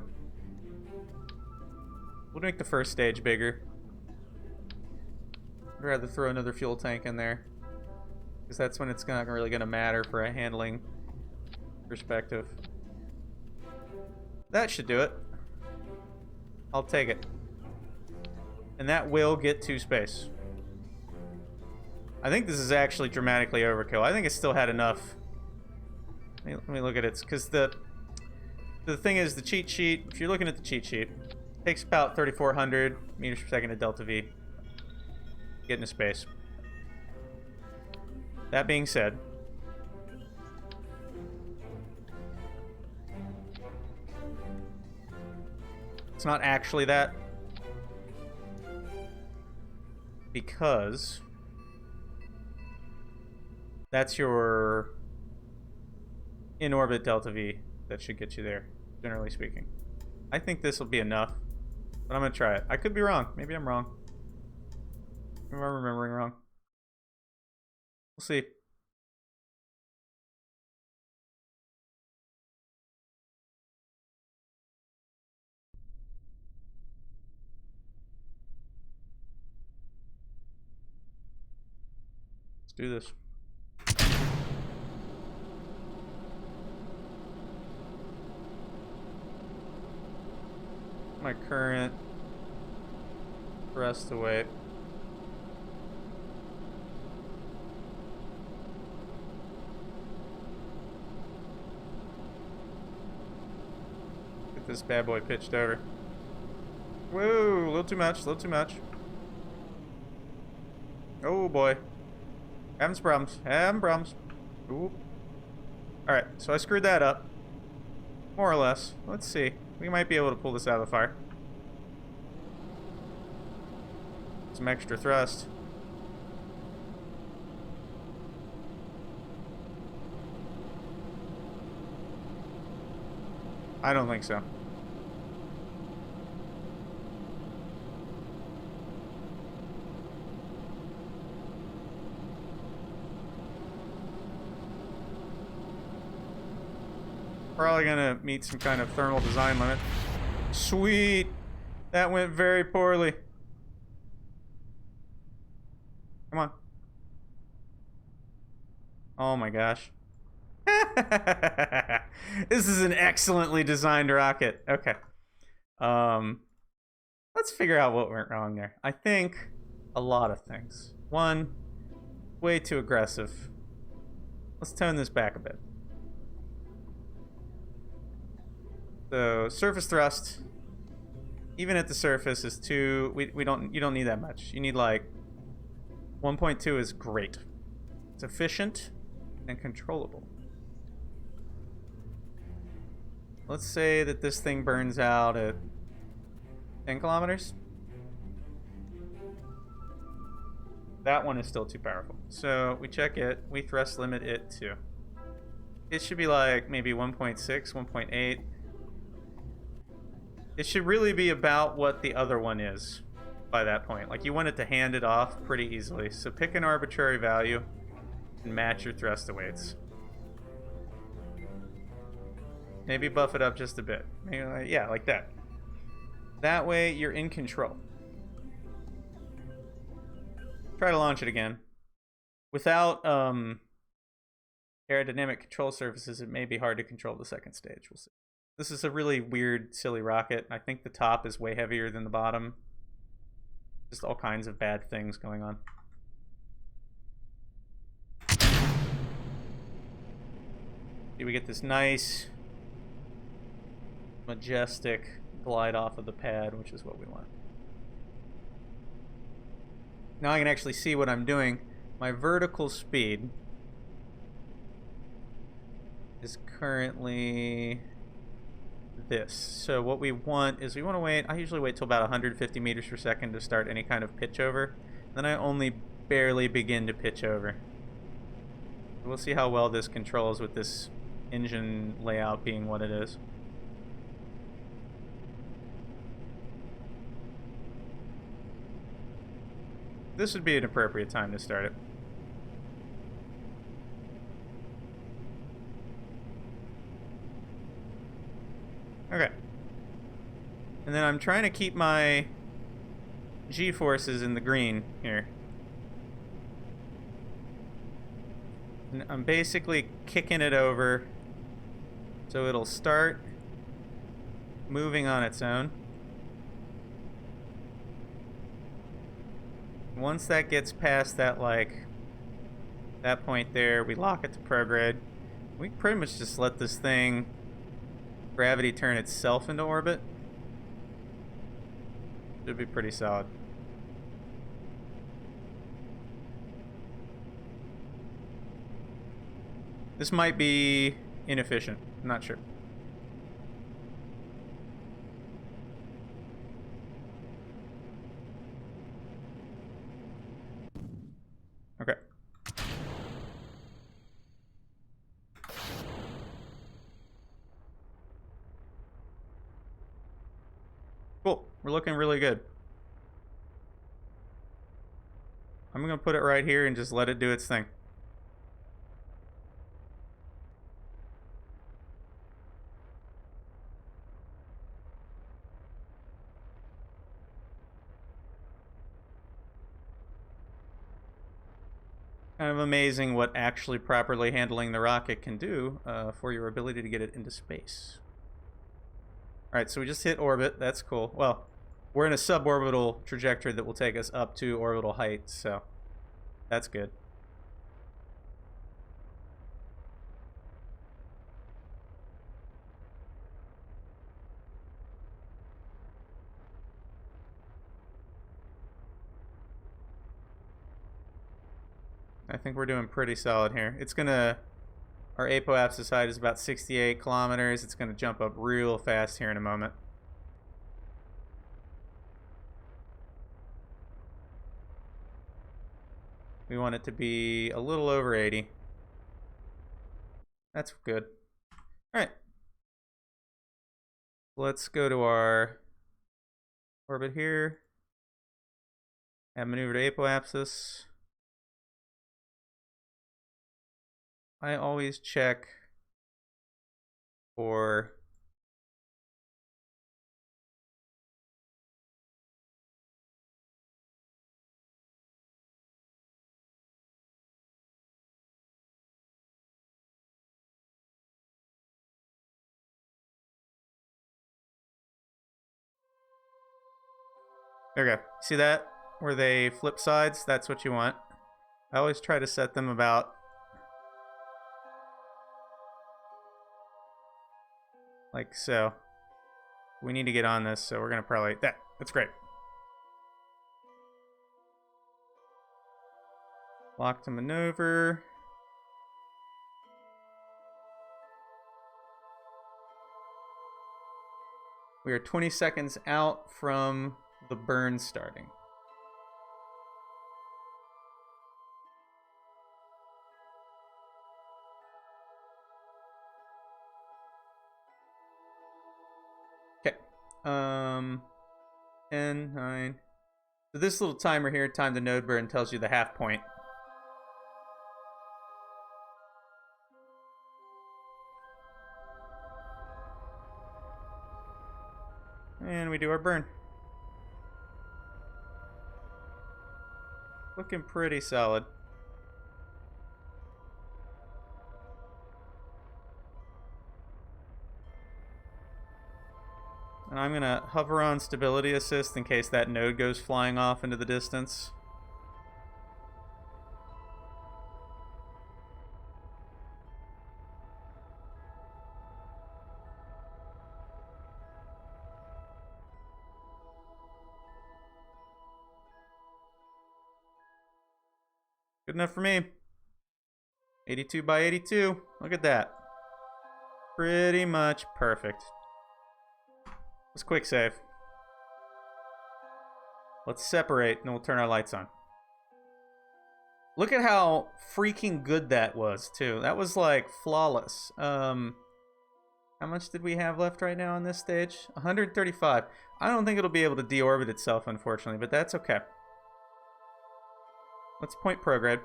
We'll make the first stage bigger. I'd rather throw another fuel tank in there, because that's when it's not really going to matter for a handling perspective. That should do it. I'll take it. And that will get to space. I think this is actually dramatically overkill. I think it still had enough. Let me look at it, because the thing is, the cheat sheet, if you're looking at the cheat sheet, it takes about 3,400 meters per second to delta V to get into space. That being said, it's not actually that, because that's your in-orbit delta V that should get you there, generally speaking. I think this will be enough, but I'm going to try it. I could be wrong. Maybe I'm wrong. Maybe I'm remembering wrong. We'll see. Let's do this. My current thrust to weight. Get this bad boy pitched over. Whoa, a little too much, a little too much. Oh boy. Having some problems, having problems. Ooh. Alright, so I screwed that up. More or less. Let's see. We might be able to pull this out of the fire. Some extra thrust. I don't think so. Probably gonna meet some kind of thermal design limit. Sweet! That went very poorly. Come on. Oh my gosh. This is an excellently designed rocket. Okay. let's figure out what went wrong there. I think a lot of things. One, way too aggressive. Let's tone this back a bit. So surface thrust, even at the surface, is too. You don't need that much. You need like 1.2 is great. It's efficient and controllable. Let's say that this thing burns out at 10 kilometers. That one is still too powerful. So we check it. We thrust limit it to. It should be like maybe 1.6, 1.8. It should really be about what the other one is by that point. Like, you want it to hand it off pretty easily. So pick an arbitrary value and match your thrust weights. Maybe buff it up just a bit. Maybe like, yeah, like that. That way you're in control. Try to launch it again. Without aerodynamic control surfaces, it may be hard to control the second stage. We'll see. This is a really weird, silly rocket. I think the top is way heavier than the bottom. Just all kinds of bad things going on. See, we get this nice, majestic glide off of the pad, which is what we want. Now I can actually see what I'm doing. My vertical speed is currently this. So what we want is we want to wait. I usually wait till about 150 meters per second to start any kind of pitch over. Then I only barely begin to pitch over. We'll see how well this controls with this engine layout being what it is. This would be an appropriate time to start it. Okay. And then I'm trying to keep my G-forces in the green here. And I'm basically kicking it over so it'll start moving on its own. Once that gets past that, that point there, we lock it to prograde. We pretty much just let this thing gravity turn itself into orbit. Should be pretty solid. This might be inefficient. I'm not sure. Okay. Cool. We're looking really good. I'm going to put it right here and just let it do its thing. Kind of amazing what actually properly handling the rocket can do for your ability to get it into space. Alright, so we just hit orbit. That's cool. Well, we're in a suborbital trajectory that will take us up to orbital height, so that's good. I think we're doing pretty solid here. It's gonna... Our apoapsis height is about 68 kilometers. It's gonna jump up real fast here in a moment. We want it to be a little over 80. That's good. Alright. Let's go to our orbit here. Add maneuver to apoapsis. I always check for There we go. See that? Where they flip sides? That's what you want. I always try to set them about like so. We need to get on this, so we're gonna probably that's great. Lock to maneuver. We are 20 seconds out from the burn starting. Okay. 10, 9. So this little timer here, time to node burn, tells you the half point. And we do our burn. Looking pretty solid. And I'm gonna hover on stability assist in case that node goes flying off into the distance. Good enough for me. 82 by 82. Look at that. Pretty much perfect. Let's quick save. Let's separate and then we'll turn our lights on. Look at how freaking good that was, too. That was like flawless. How much did we have left right now on this stage? 135. I don't think it'll be able to deorbit itself, unfortunately, but that's okay. Let's point prograde.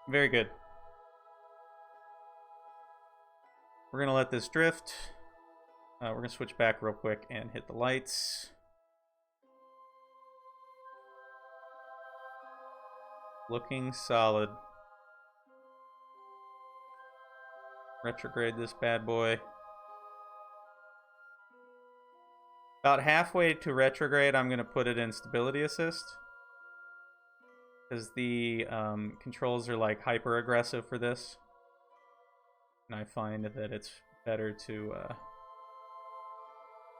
Very good. We're going to let this drift. We're going to switch back real quick and hit the lights. Looking solid. Retrograde this bad boy. About halfway to retrograde, I'm going to put it in stability assist. Because the controls are like hyper aggressive for this. And I find that it's better to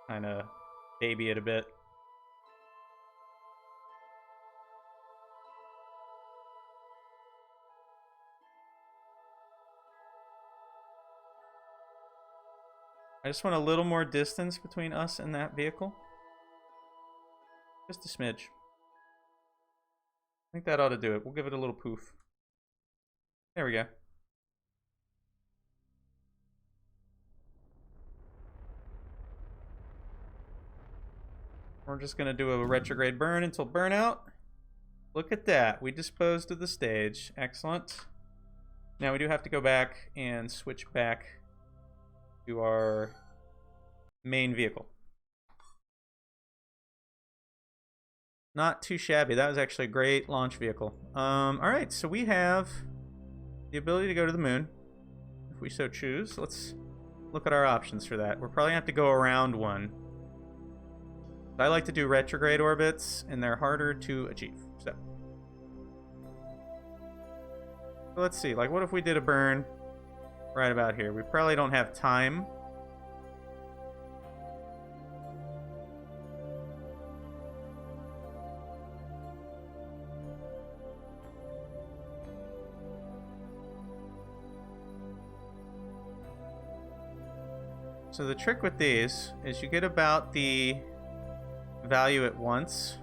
kind of baby it a bit. I just want a little more distance between us and that vehicle. Just a smidge. I think that ought to do it. We'll give it a little poof. There we go. We're just going to do a retrograde burn until burnout. Look at that. We disposed of the stage. Excellent. Now we do have to go back and switch back to our main vehicle. Not too shabby. That was actually a great launch vehicle. Alright, so we have the ability to go to the moon, if we so choose. Let's look at our options for that. We're probably going to have to go around one. I like to do retrograde orbits, and they're harder to achieve. So let's see. Like, what if we did a burn right about here? We probably don't have time. So the trick with these is you get about the value at once.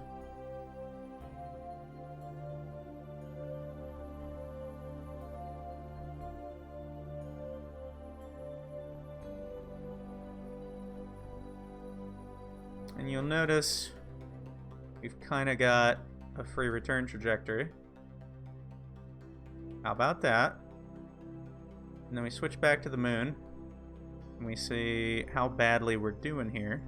And you'll notice we've kind of got a free return trajectory. How about that? And then we switch back to the moon. And we see how badly we're doing here.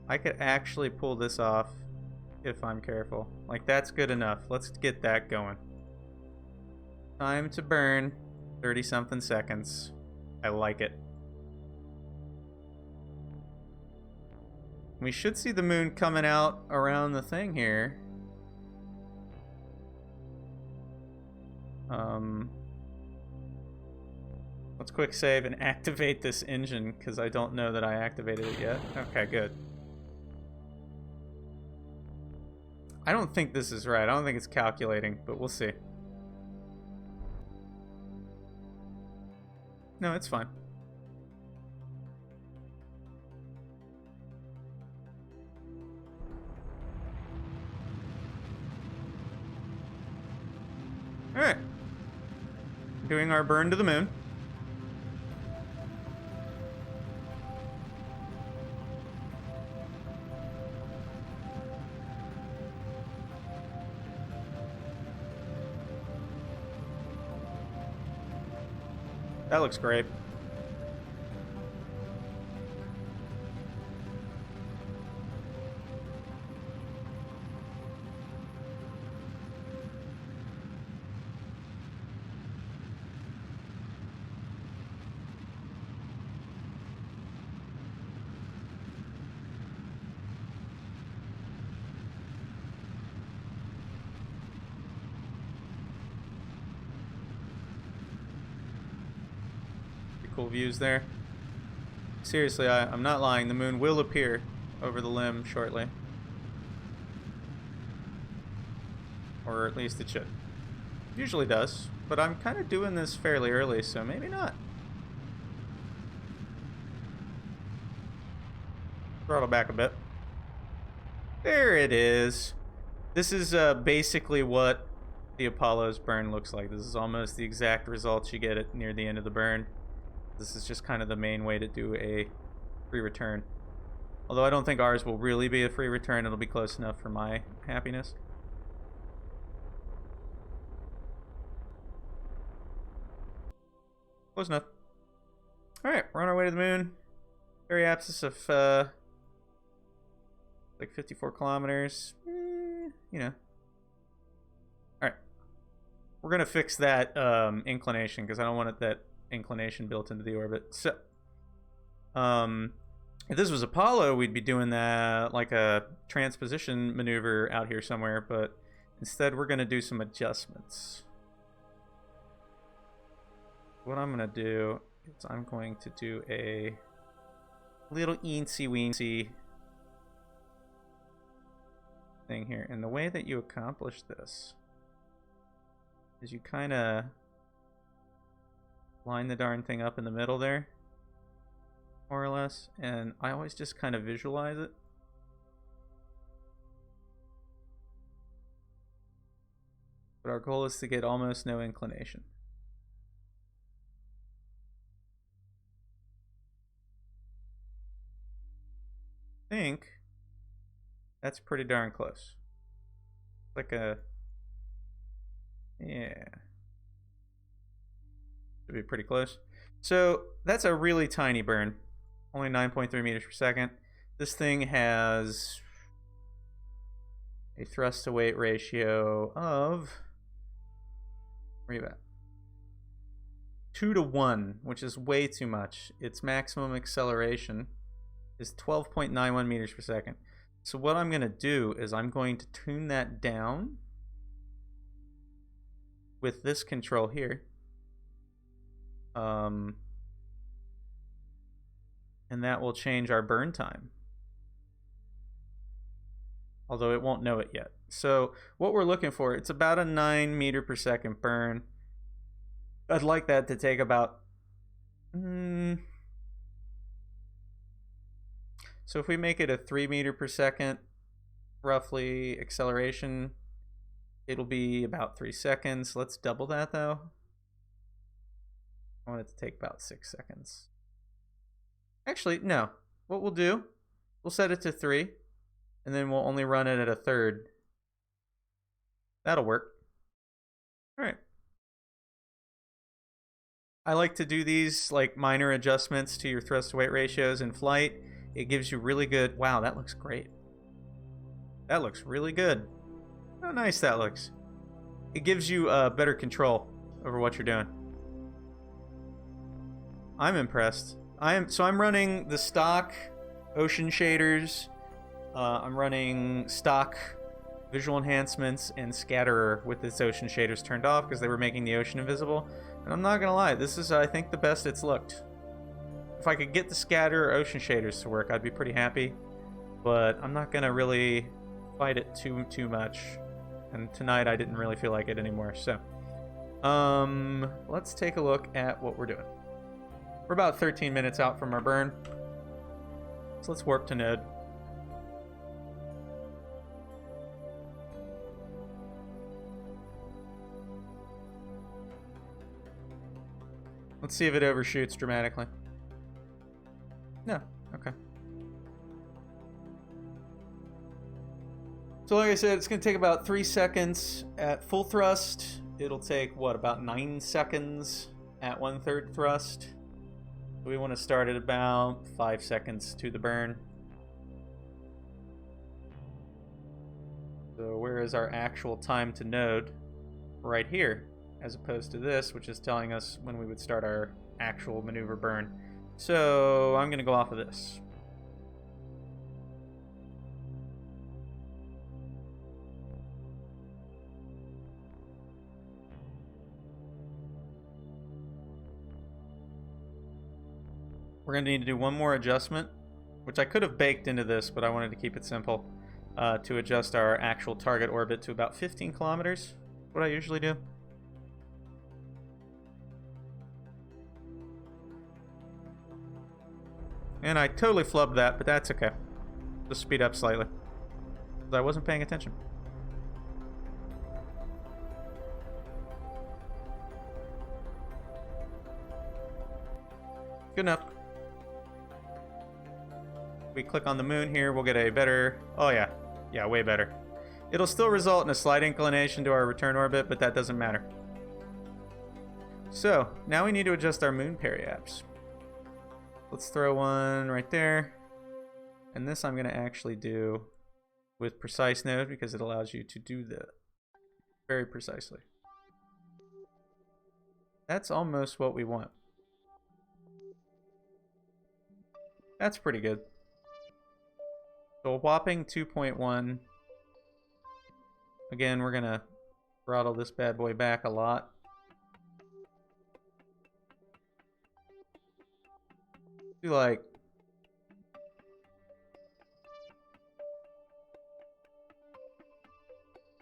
I could actually pull this off if I'm careful. Like, that's good enough. Let's get that going. Time to burn. 30-something seconds. I like it. We should see the moon coming out around the thing here. Let's quick save and activate this engine, because I don't know that I activated it yet. Okay, good. I don't think this is right. I don't think it's calculating, but we'll see. No, it's fine. Alright. Doing our burn to the moon. That looks great. Cool views there. Seriously, I'm not lying. The moon will appear over the limb shortly. Or at least it should. Usually does, but I'm kind of doing this fairly early, so maybe not. Throttle back a bit. There it is. This is basically what the Apollo's burn looks like. This is almost the exact results you get at near the end of the burn. This is just kind of the main way to do a free return. Although I don't think ours will really be a free return. It'll be close enough for my happiness. Close enough. Alright, we're on our way to the moon. Very abscess of like 54 kilometers. You know. Alright. We're gonna fix that inclination, because I don't want that inclination built into the orbit. So if this was Apollo, we'd be doing that like a transposition maneuver out here somewhere, but instead we're going to do some adjustments. What I'm going to do is I'm going to do a little eensy-weensy thing here, and the way that you accomplish this is you kind of line the darn thing up in the middle there, more or less, and I always just kind of visualize it. But our goal is to get almost no inclination. I think that's pretty darn close. Like a, yeah. Should be pretty close. So that's a really tiny burn, only 9.3 meters per second. This thing has a thrust to weight ratio of, where are you at? 2 to 1, which is way too much. Its maximum acceleration is 12.91 meters per second. So what I'm going to do is I'm going to tune that down with this control here. And that will change our burn time. Although it won't know it yet. So what we're looking for, it's about a 9 meter per second burn. I'd like that to take about... So if we make it a 3 meter per second, roughly, acceleration, it'll be about 3 seconds. Let's double that though. I want it to take about 6 seconds. Actually, no. What we'll do, we'll set it to 3, and then we'll only run it at a third. That'll work. All right. I like to do these like minor adjustments to your thrust to weight ratios in flight. It gives you really good... Wow, that looks great. That looks really good. How nice that looks. It gives you better control over what you're doing. I'm impressed. I'm running the stock ocean shaders. I'm running stock visual enhancements and scatterer with this ocean shaders turned off because they were making the ocean invisible. And I'm not gonna lie, this is I think the best it's looked. If I could get the scatter ocean shaders to work, I'd be pretty happy. But I'm not gonna really fight it too much. And tonight I didn't really feel like it anymore. So, let's take a look at what we're doing. We're about 13 minutes out from our burn. So let's warp to node. Let's see if it overshoots dramatically. No, okay. So like I said, it's going to take about 3 seconds at full thrust. It'll take, what, about 9 seconds at 1/3 thrust. So we want to start at about 5 seconds to the burn. So where is our actual time to node? Right here, as opposed to this, which is telling us when we would start our actual maneuver burn. So I'm going to go off of this. We're going to need to do one more adjustment, which I could have baked into this, but I wanted to keep it simple, to adjust our actual target orbit to about 15 kilometers, what I usually do. And I totally flubbed that, but that's okay. Just speed up slightly, because I wasn't paying attention. Good enough. We click on the moon here, we'll get a better... Oh yeah, way better. It'll still result in a slight inclination to our return orbit, but that doesn't matter. So, now we need to adjust our moon periapse. Let's throw one right there. And this I'm going to actually do with precise node because it allows you to do that very precisely. That's almost what we want. That's pretty good. So a whopping 2.1. Again, we're going to throttle this bad boy back a lot. Do like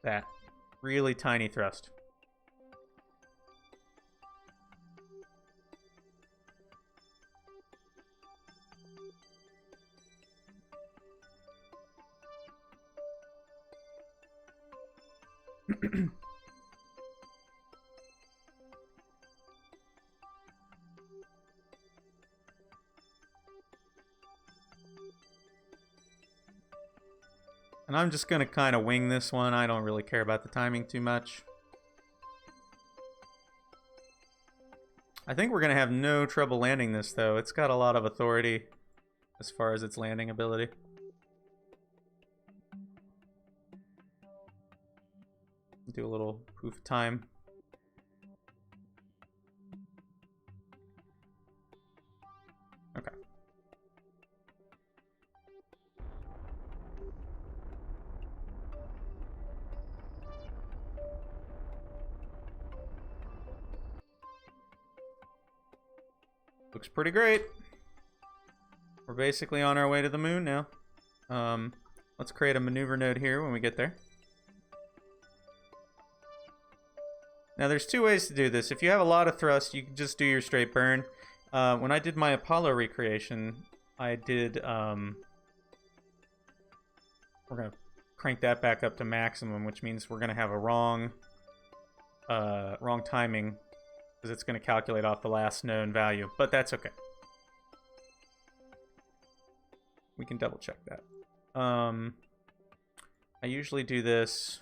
that. Really tiny thrust. And I'm just going to kind of wing this one. I don't really care about the timing too much. I think we're going to have no trouble landing this, though. It's got a lot of authority as far as its landing ability. Do a little poof time. Okay. Looks pretty great. We're basically on our way to the moon now. Let's create a maneuver node here when we get there. Now there's two ways to do this. If you have a lot of thrust, you can just do your straight burn. When I did my Apollo recreation, I did... we're going to crank that back up to maximum, which means we're going to have a wrong timing, because it's going to calculate off the last known value. But that's okay. We can double check that. I usually do this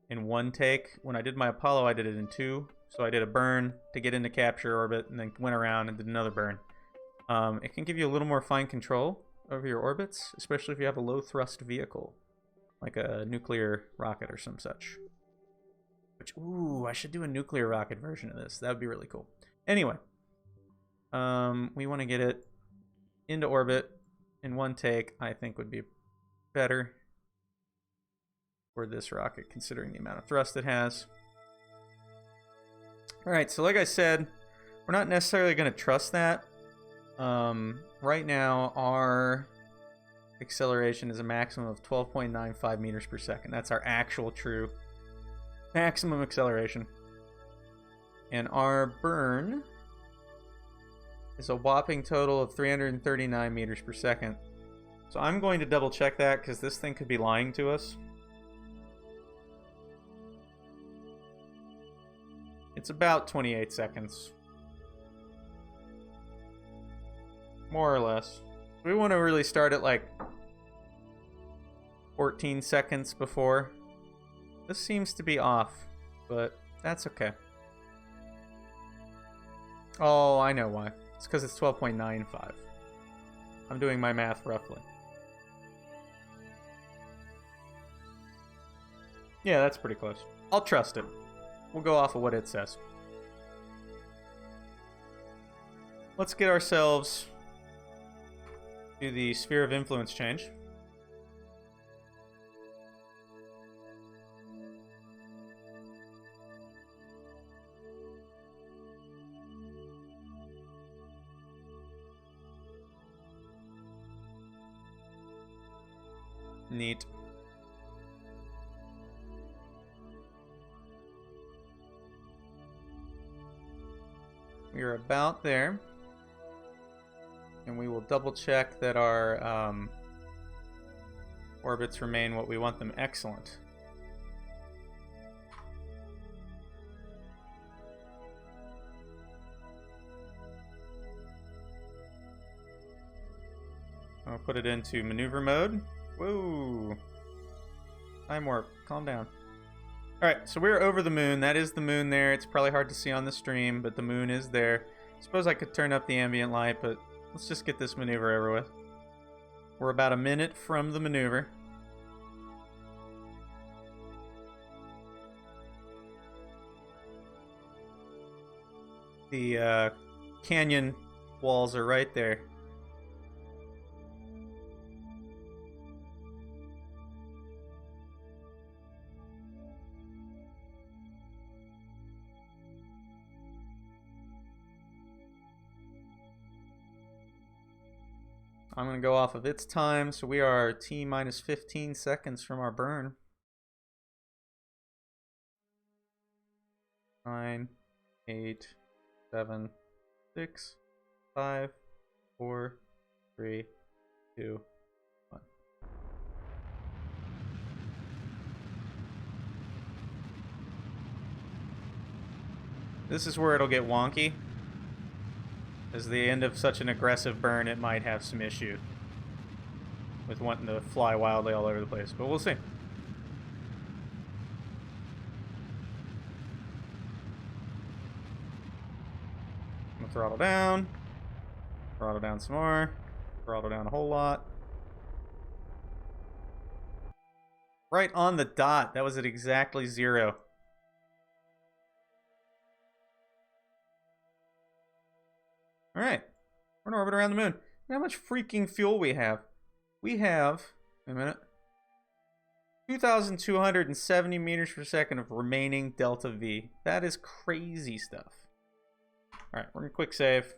in one take. When I did my Apollo, I did it in two. So I did a burn to get into capture orbit, and then went around and did another burn. It can give you a little more fine control over your orbits, especially if you have a low thrust vehicle, like a nuclear rocket or some such. Which, ooh, I should do a nuclear rocket version of this. That would be really cool. Anyway, we want to get it into orbit in one take. I think would be better for this rocket, considering the amount of thrust it has. All right, so like I said, we're not necessarily going to trust that. Right now, our acceleration is a maximum of 12.95 meters per second. That's our actual true maximum acceleration. And our burn is a whopping total of 339 meters per second. So I'm going to double check that because this thing could be lying to us. It's about 28 seconds. More or less. We want to really start at like 14 seconds before. This seems to be off, but that's okay. Oh, I know why. It's because it's 12.95. I'm doing my math roughly. Yeah, that's pretty close. I'll trust it. We'll go off of what it says. Let's get ourselves to the sphere of influence change. Neat. We are about there. And we will double check that our orbits remain what we want them. Excellent. I'll put it into maneuver mode. Whoa. Time warp. Calm down. Alright, so we're over the moon. That is the moon there. It's probably hard to see on the stream, but the moon is there. Suppose I could turn up the ambient light, but let's just get this maneuver over with. We're about a minute from the maneuver. The canyon walls are right there. I'm going to go off of its time, so we are T minus 15 seconds from our burn. 9, 8, 7, 6, 5, 4, 3, 2, 1. This is where it'll get wonky. As the end of such an aggressive burn, it might have some issue with wanting to fly wildly all over the place, but we'll see. I'm gonna throttle down some more, throttle down a whole lot. Right on the dot. That was at exactly 0. Alright, we're in orbit around the moon. Look how much freaking fuel we have. We have, wait a minute, 2,270 meters per second of remaining delta V. That is crazy stuff. Alright, we're going to quick save.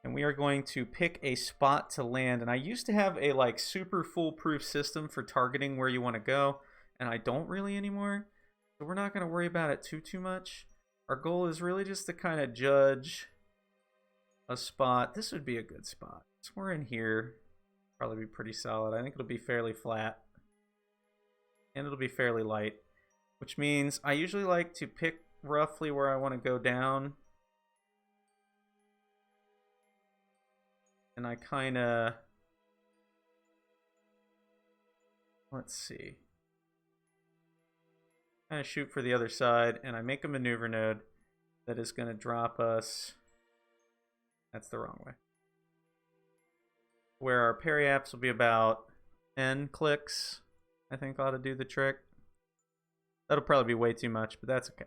And we are going to pick a spot to land. And I used to have a like super foolproof system for targeting where you want to go. And I don't really anymore. So we're not going to worry about it too much. Our goal is really just to kind of judge a spot. This would be a good spot. Somewhere in here. Probably be pretty solid. I think it'll be fairly flat. And it'll be fairly light. Which means I usually like to pick roughly where I want to go down. And I kind of... Let's see. Kind of shoot for the other side. And I make a maneuver node that is going to drop us... That's the wrong way. Where our periaps will be about 10 clicks. I think ought to do the trick. That'll probably be way too much, but that's okay.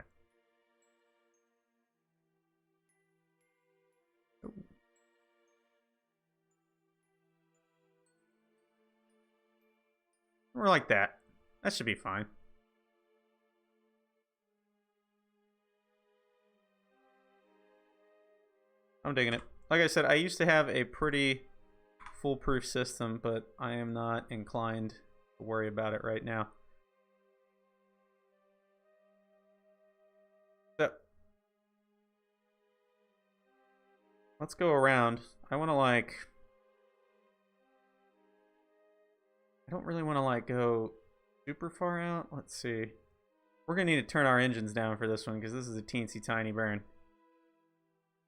We're like that. That should be fine. I'm digging it. Like I said, I used to have a pretty foolproof system, but I am not inclined to worry about it right now. So, let's go around. I want to I don't really want to go super far out. Let's see. We're going to need to turn our engines down for this one because this is a teensy tiny burn.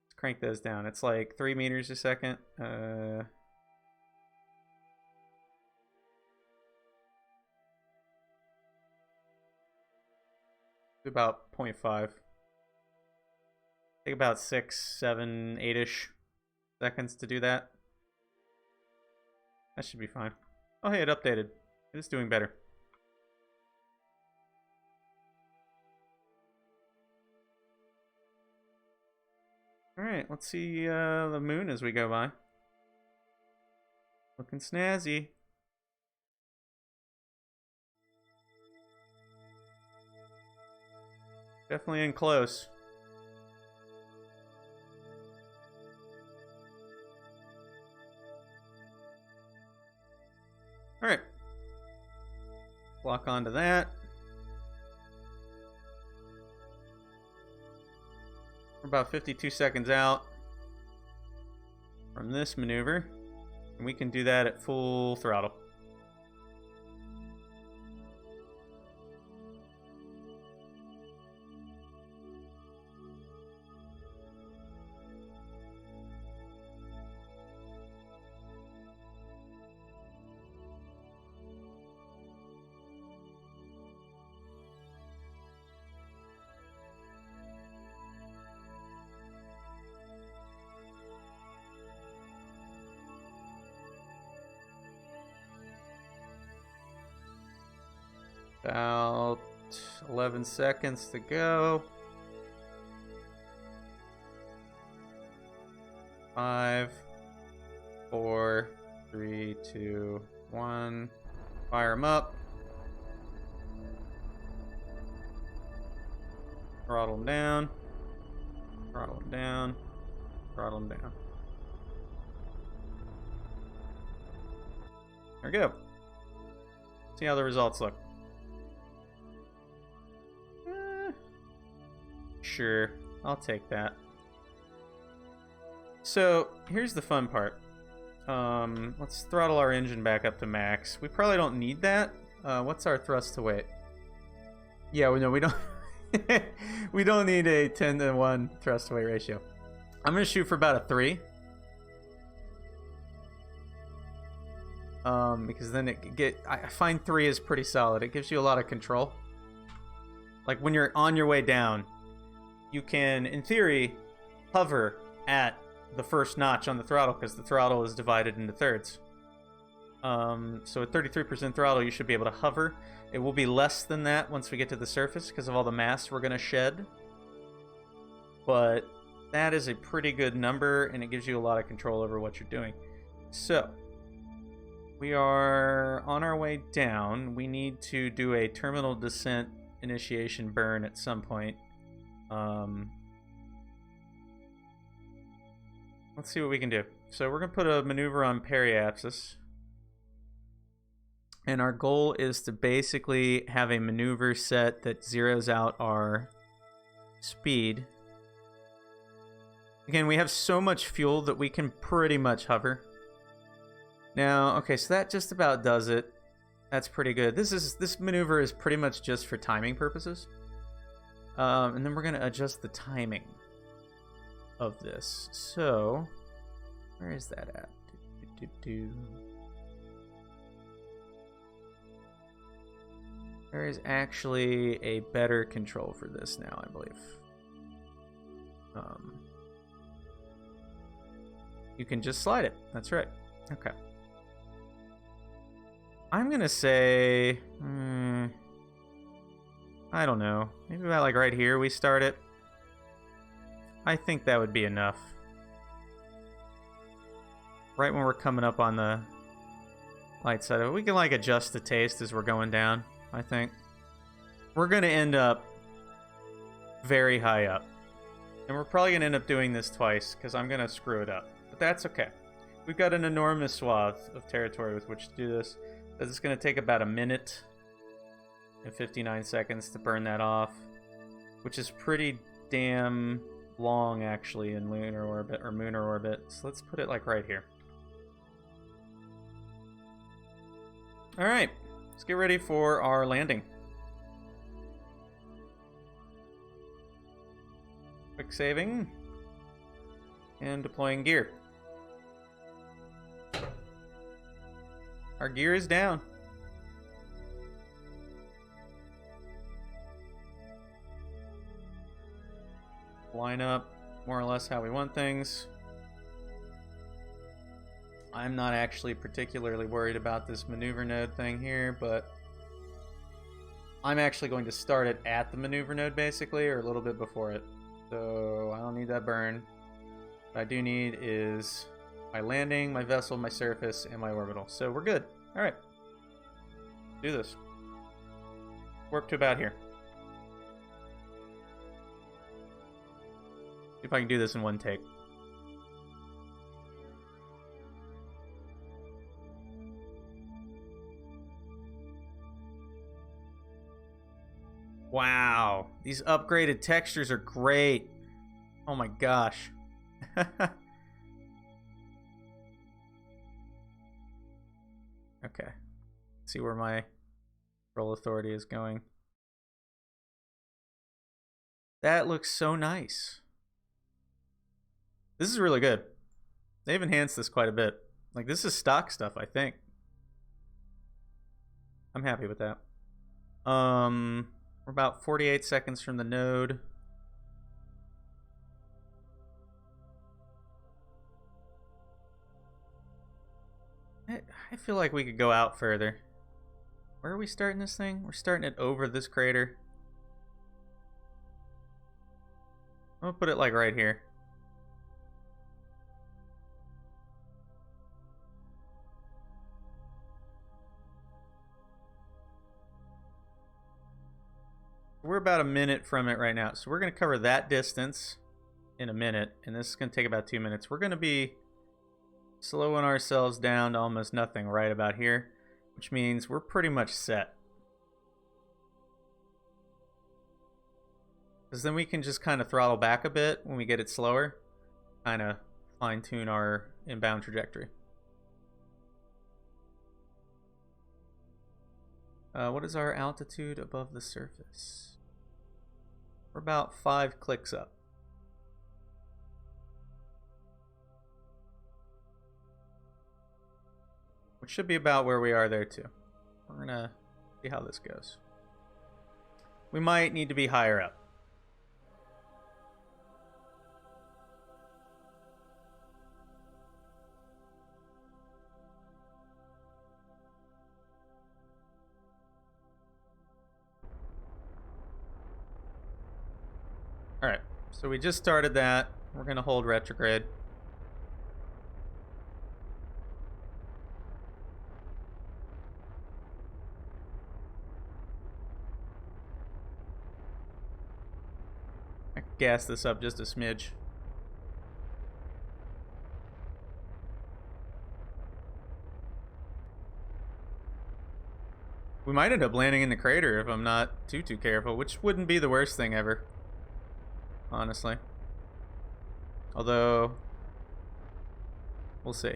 Let's crank those down. It's like 3 meters a second. About 0.5. Take about 6, 7, 8-ish seconds to do that. That should be fine. Oh, hey, it updated. It is doing better. Alright, let's see the moon as we go by. Looking snazzy. Definitely in close. Alright. Lock onto that. We're about 52 seconds out from this maneuver. And we can do that at full throttle. About 11 seconds to go. 5, 4, 3, 2, 1. Fire them up. Throttle them down. Throttle them down. Throttle them down. There we go. See how the results look. Sure, I'll take that. So, here's the fun part. Let's throttle our engine back up to max. We probably don't need that. What's our thrust to weight? Yeah, no, we don't. We don't need a 10-to-1 thrust to weight ratio. I'm gonna shoot for about a 3. Because then I find 3 is pretty solid. It gives you a lot of control. Like when you're on your way down, you can, in theory, hover at the first notch on the throttle because the throttle is divided into thirds. So at 33% throttle, you should be able to hover. It will be less than that once we get to the surface because of all the mass we're going to shed. But that is a pretty good number, and it gives you a lot of control over what you're doing. So, we are on our way down. We need to do a terminal descent initiation burn at some point. Let's see what we can do. So we're going to put a maneuver on periapsis. And our goal is to basically have a maneuver set that zeroes out our speed. Again, we have so much fuel that we can pretty much hover. Now, okay, so that just about does it. That's pretty good. This maneuver is pretty much just for timing purposes. And then we're going to adjust the timing of this. So, where is that at? There is actually a better control for this now, I believe. You can just slide it. That's right. Okay. I'm going to say... I don't know. Maybe about like right here we start it. I think that would be enough. Right when we're coming up on the light side of it. We can like adjust the taste as we're going down, I think. We're going to end up very high up. And we're probably going to end up doing this twice because I'm going to screw it up. But that's okay. We've got an enormous swath of territory with which to do this. This is going to take about 1 minute and 59 seconds to burn that off, which is pretty damn long actually in lunar orbit or lunar orbit. So let's put it like right here. All right, let's get ready for our landing. Quick saving and deploying gear. Our gear is down. Line up more or less how we want things. I'm not actually particularly worried about this maneuver node thing here, but I'm actually going to start it at the maneuver node basically, or a little bit before it. So I don't need that burn. What I do need is my landing, my vessel, my surface, and my orbital. So we're good. All right. Do this. Warp to about here. See if I can do this in one take. Wow, these upgraded textures are great. Oh my gosh. Okay. Let's see where my roll authority is going. That looks so nice. This is really good. They've enhanced this quite a bit. Like, this is stock stuff, I think. I'm happy with that. We're about 48 seconds from the node. I feel like we could go out further. Where are we starting this thing? We're starting it over this crater. I'm gonna put it like right here. We're about 1 minute from it right now. So we're going to cover that distance in 1 minute. And this is going to take about 2 minutes. We're going to be slowing ourselves down to almost nothing right about here, which means we're pretty much set. Because then we can just kind of throttle back a bit when we get it slower. Kind of fine tune our inbound trajectory. What is our altitude above the surface? We're about 5 clicks up. Which should be about where we are there too. We're gonna see how this goes. We might need to be higher up. Alright, so we just started that. We're going to hold retrograde. I can gas this up just a smidge. We might end up landing in the crater if I'm not too careful, which wouldn't be the worst thing ever. Honestly. Although, we'll see.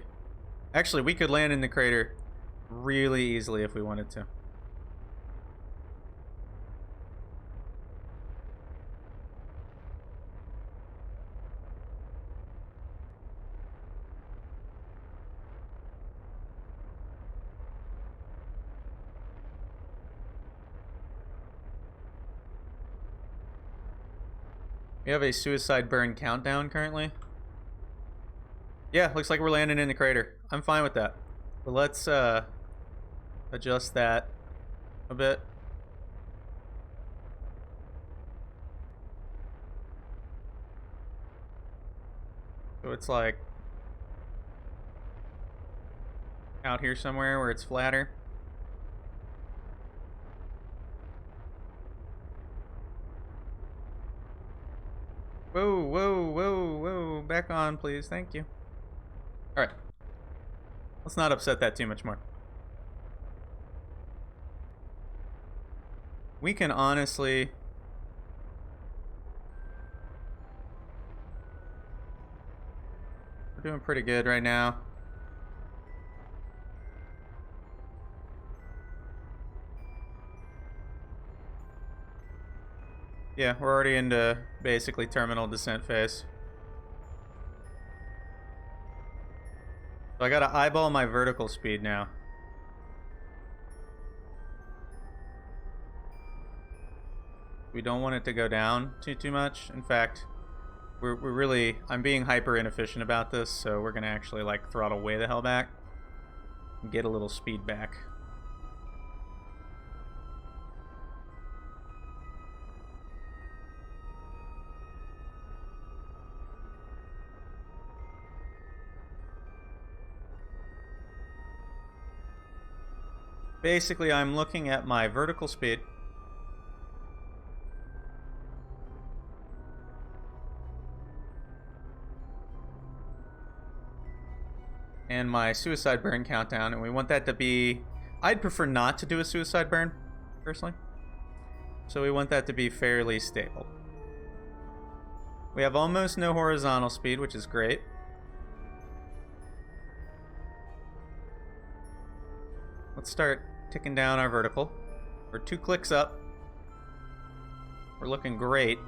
Actually, we could land in the crater really easily if we wanted to. We have a suicide burn countdown currently. Yeah, looks like we're landing in the crater. I'm fine with that. But let's adjust that a bit. So it's like out here somewhere where it's flatter. Whoa, whoa, whoa, whoa. Back on, please. Thank you. All right. Let's not upset that too much more. We can honestly... We're doing pretty good right now. Yeah, we're already into basically terminal descent phase. So I gotta eyeball my vertical speed now. We don't want it to go down too much. In fact, we're really... I'm being hyper inefficient about this, so we're gonna actually like throttle way the hell back and get a little speed back. Basically, I'm looking at my vertical speed. And my suicide burn countdown, and we want that to be... I'd prefer not to do a suicide burn, personally. So we want that to be fairly stable. We have almost no horizontal speed, which is great. Let's start ticking down our vertical. We're 2 clicks up. We're looking great.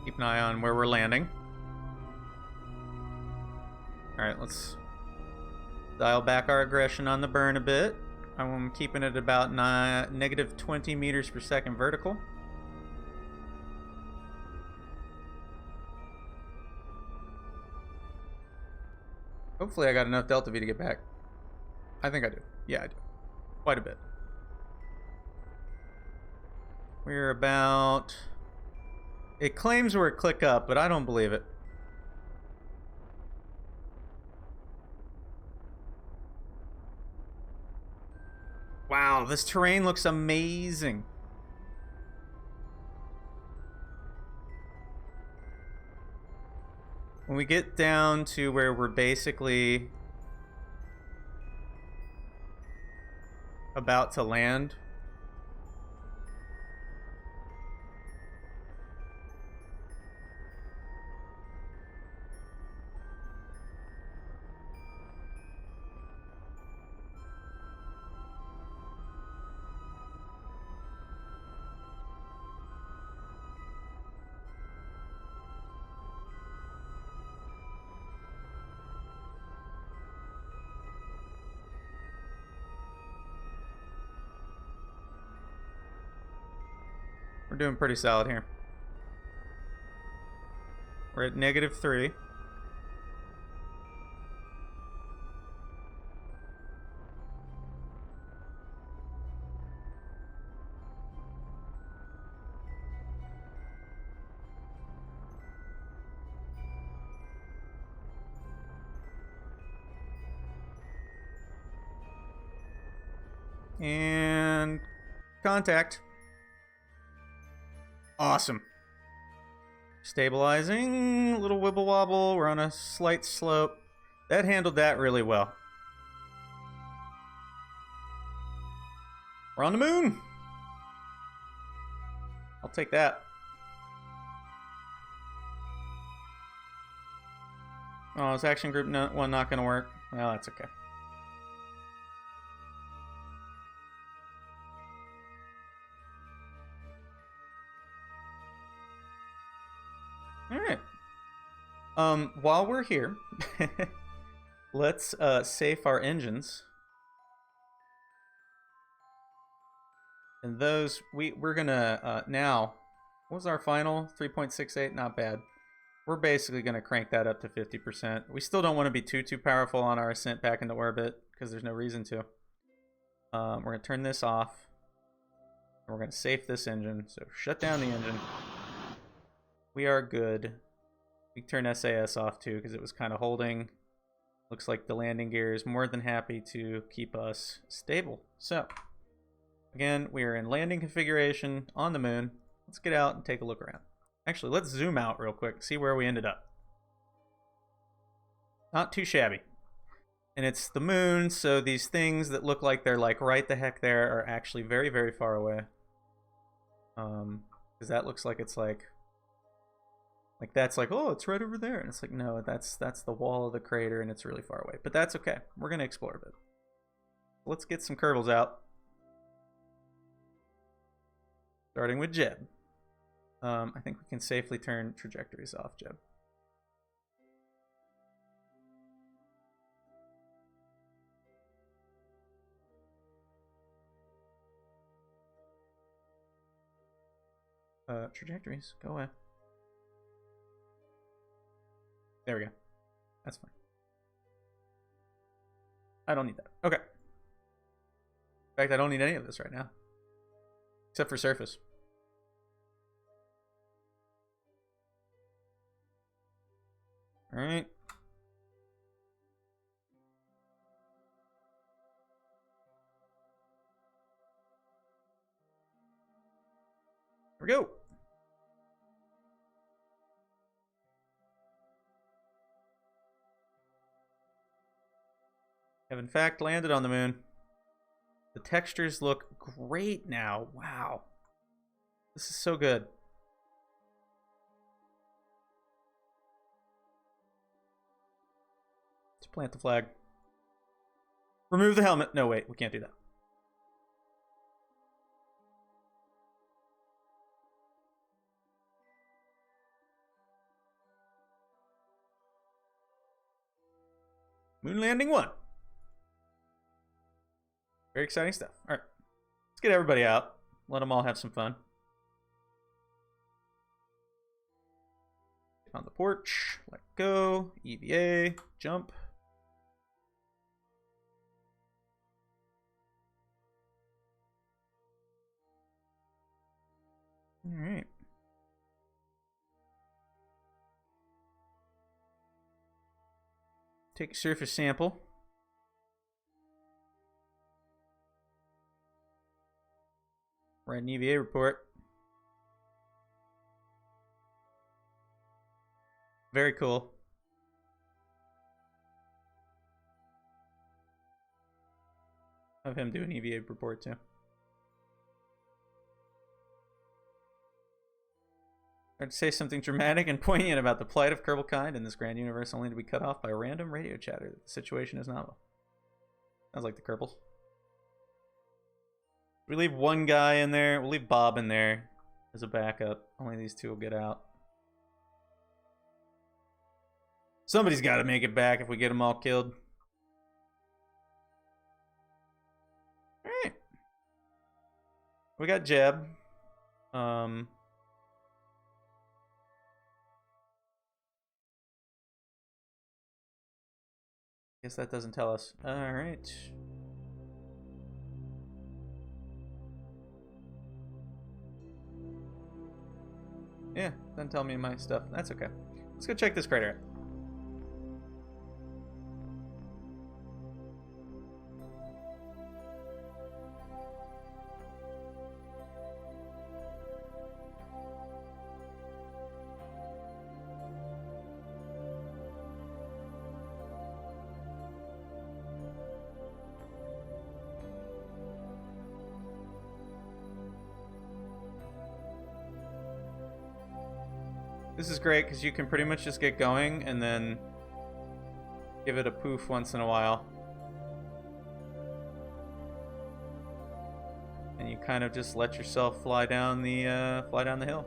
Keep an eye on where we're landing. Alright, let's dial back our aggression on the burn a bit. I'm keeping it about negative 20 meters per second vertical. Hopefully I got enough delta V to get back. I think I do. Yeah, I do. Quite a bit. We're about... It claims we're a click up, but I don't believe it. Wow, this terrain looks amazing. When we get down to where we're basically about to land, we're doing pretty solid here. We're at -3. And contact. Awesome. Stabilizing, a little wibble wobble. We're on a slight slope. That handled that really well. We're on the moon. I'll take that. Oh, is action group 1 not going to work? Well, that's okay. Alright. While we're here, let's safe our engines. And those, we're gonna, now, what was our final? 3.68, not bad. We're basically gonna crank that up to 50%. We still don't want to be too powerful on our ascent back into orbit, because there's no reason to. We're gonna turn this off. we're going to safe this engine. So shut down the engine. We are good. We turn SAS off too because it was kind of holding. Looks like the landing gear is more than happy to keep us stable. So, again, we are in landing configuration on the moon. Let's get out and take a look around. Actually, let's zoom out real quick, see where we ended up. Not too shabby. And it's the moon, so these things that look like they're like right the heck there are actually very, very far away. Because that looks like it's like that's like, oh, it's right over there. And it's like, no, that's the wall of the crater and it's really far away. But that's okay. We're going to explore a bit. Let's get some Kerbals out. Starting with Jeb. I think we can safely turn trajectories off, Jeb. Trajectories, go away. There we go. That's fine. I don't need that. Okay. In fact, I don't need any of this right now. Except for surface. Alright. Here we go. Have in fact landed on the moon. The textures look great now. Wow. This is so good. Let's plant the flag. Remove the helmet. No, wait, we can't do that. Moon landing 1. Very exciting stuff. All right, let's get everybody out. Let them all have some fun. Get on the porch. Let go. EVA. Jump. All right. Take a surface sample. Write an EVA report. Very cool. Have him do an EVA report too. Or to say something dramatic and poignant about the plight of Kerbal kind in this grand universe, only to be cut off by random radio chatter. The situation is novel. Sounds like the Kerbals. We leave one guy in there. We'll leave Bob in there as a backup. Only these two will get out. Somebody's got to make it back if we get them all killed. All right. We got Jeb. Guess that doesn't tell us. All right. Yeah, doesn't tell me my stuff. That's okay. Let's go check this crater out. This is great because you can pretty much just get going and then give it a poof once in a while. And you kind of just let yourself fly down the hill.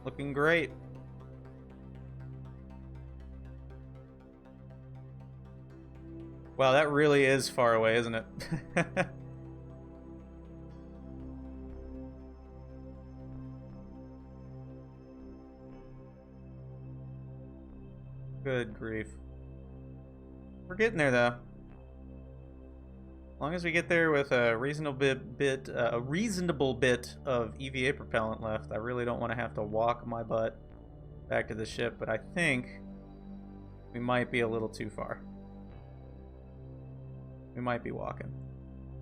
Looking great. Wow, that really is far away, isn't it? Good grief. We're getting there, though. long as we get there with a reasonable bit of EVA propellant left, I really don't want to have to walk my butt back to the ship, but I think we might be a little too far. We might be walking,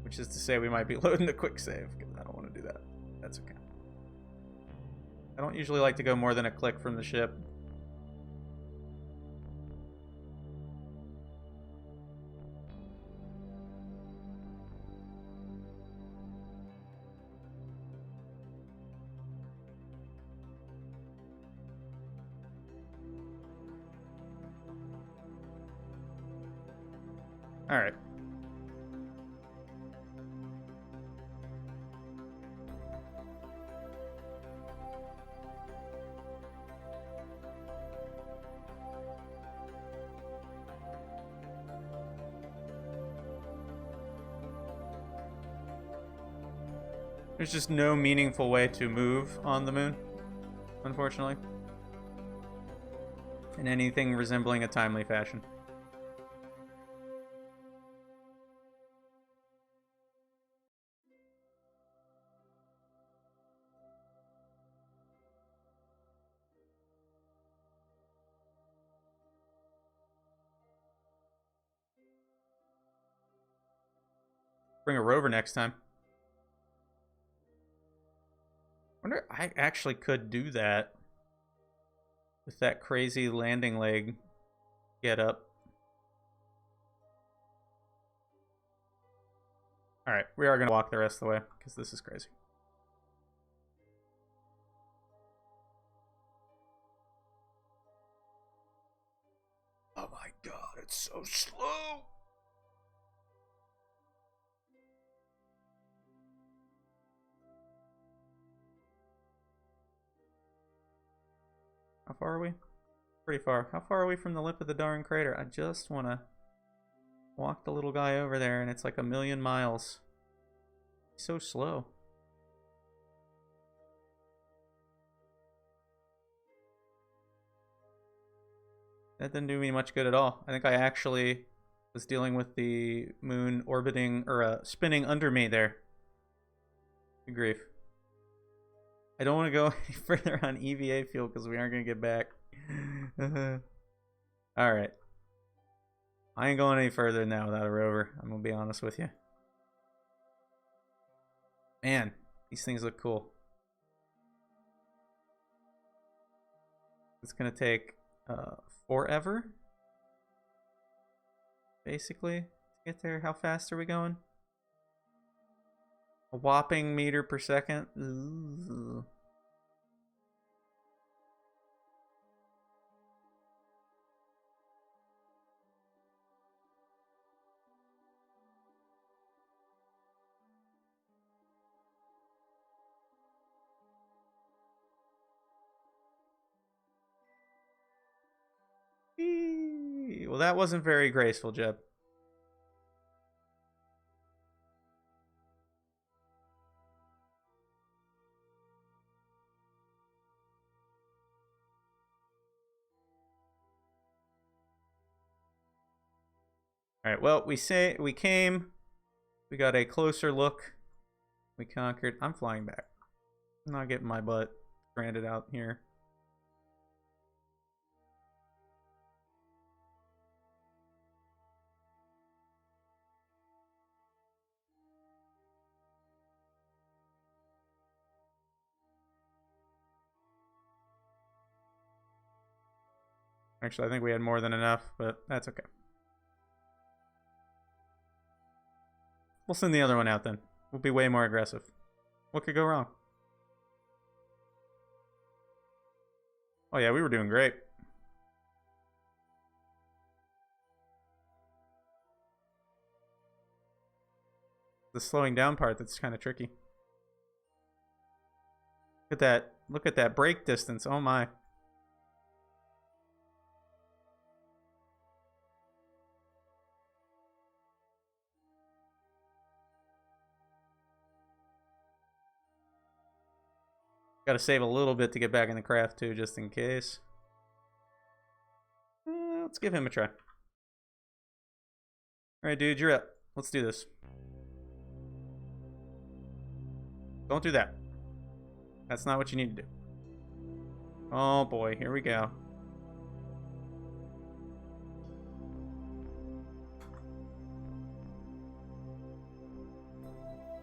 which is to say we might be loading a quick save, because I don't want to do that. That's okay. I don't usually like to go more than a click from the ship. All right. There's just no meaningful way to move on the moon, unfortunately, in anything resembling a timely fashion. Bring a rover next time. Wonder if I actually could do that with that crazy landing leg get up. All right, we are going to walk the rest of the way because this is crazy. Oh my god, it's so slow. How far are we? Pretty far. How far are we from the lip of the darn crater? I just want to walk the little guy over there, and it's like 1,000,000 miles. He's so slow. That didn't do me much good at all. I think I actually was dealing with the moon orbiting, or spinning under me there. Good grief. I don't want to go any further on EVA fuel because we aren't going to get back. Alright. I ain't going any further now without a rover. I'm going to be honest with you. Man, these things look cool. It's going to take forever, basically, to get there. How fast are we going? A whopping meter per second. Ooh. Well, that wasn't very graceful, Jeb. All right, well, we came, we got a closer look, we conquered. I'm flying back. I'm not getting my butt stranded out here. Actually, I think we had more than enough, but that's okay. We'll send the other one out then. We'll be way more aggressive. What could go wrong? Oh yeah, we were doing great. The slowing down part that's kind of tricky. Look at that. Look at that brake distance. Oh my. Got to save a little bit to get back in the craft too, just in case. Let's give him a try. Alright, dude, you're up. Let's do this. Don't do that. That's not what you need to do. Oh boy, here we go.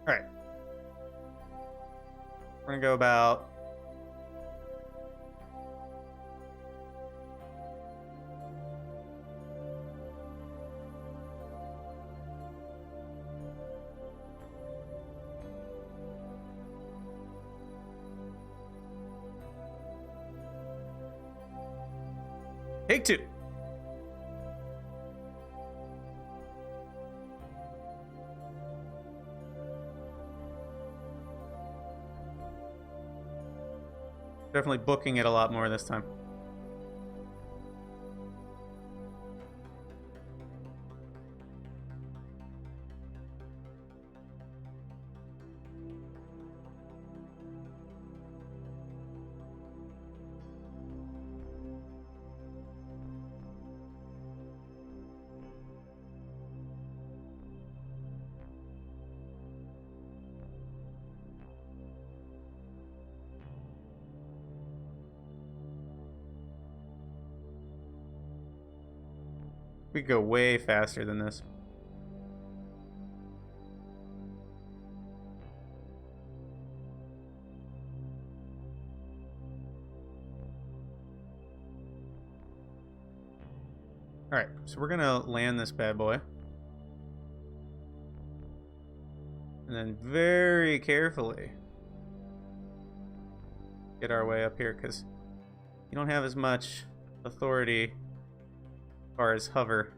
Alright. We're gonna go about... Take two. Definitely booking it a lot more this time. We could go way faster than this. Alright, so we're gonna land this bad boy. And then very carefully get our way up here, because you don't have as much authority as far as hover.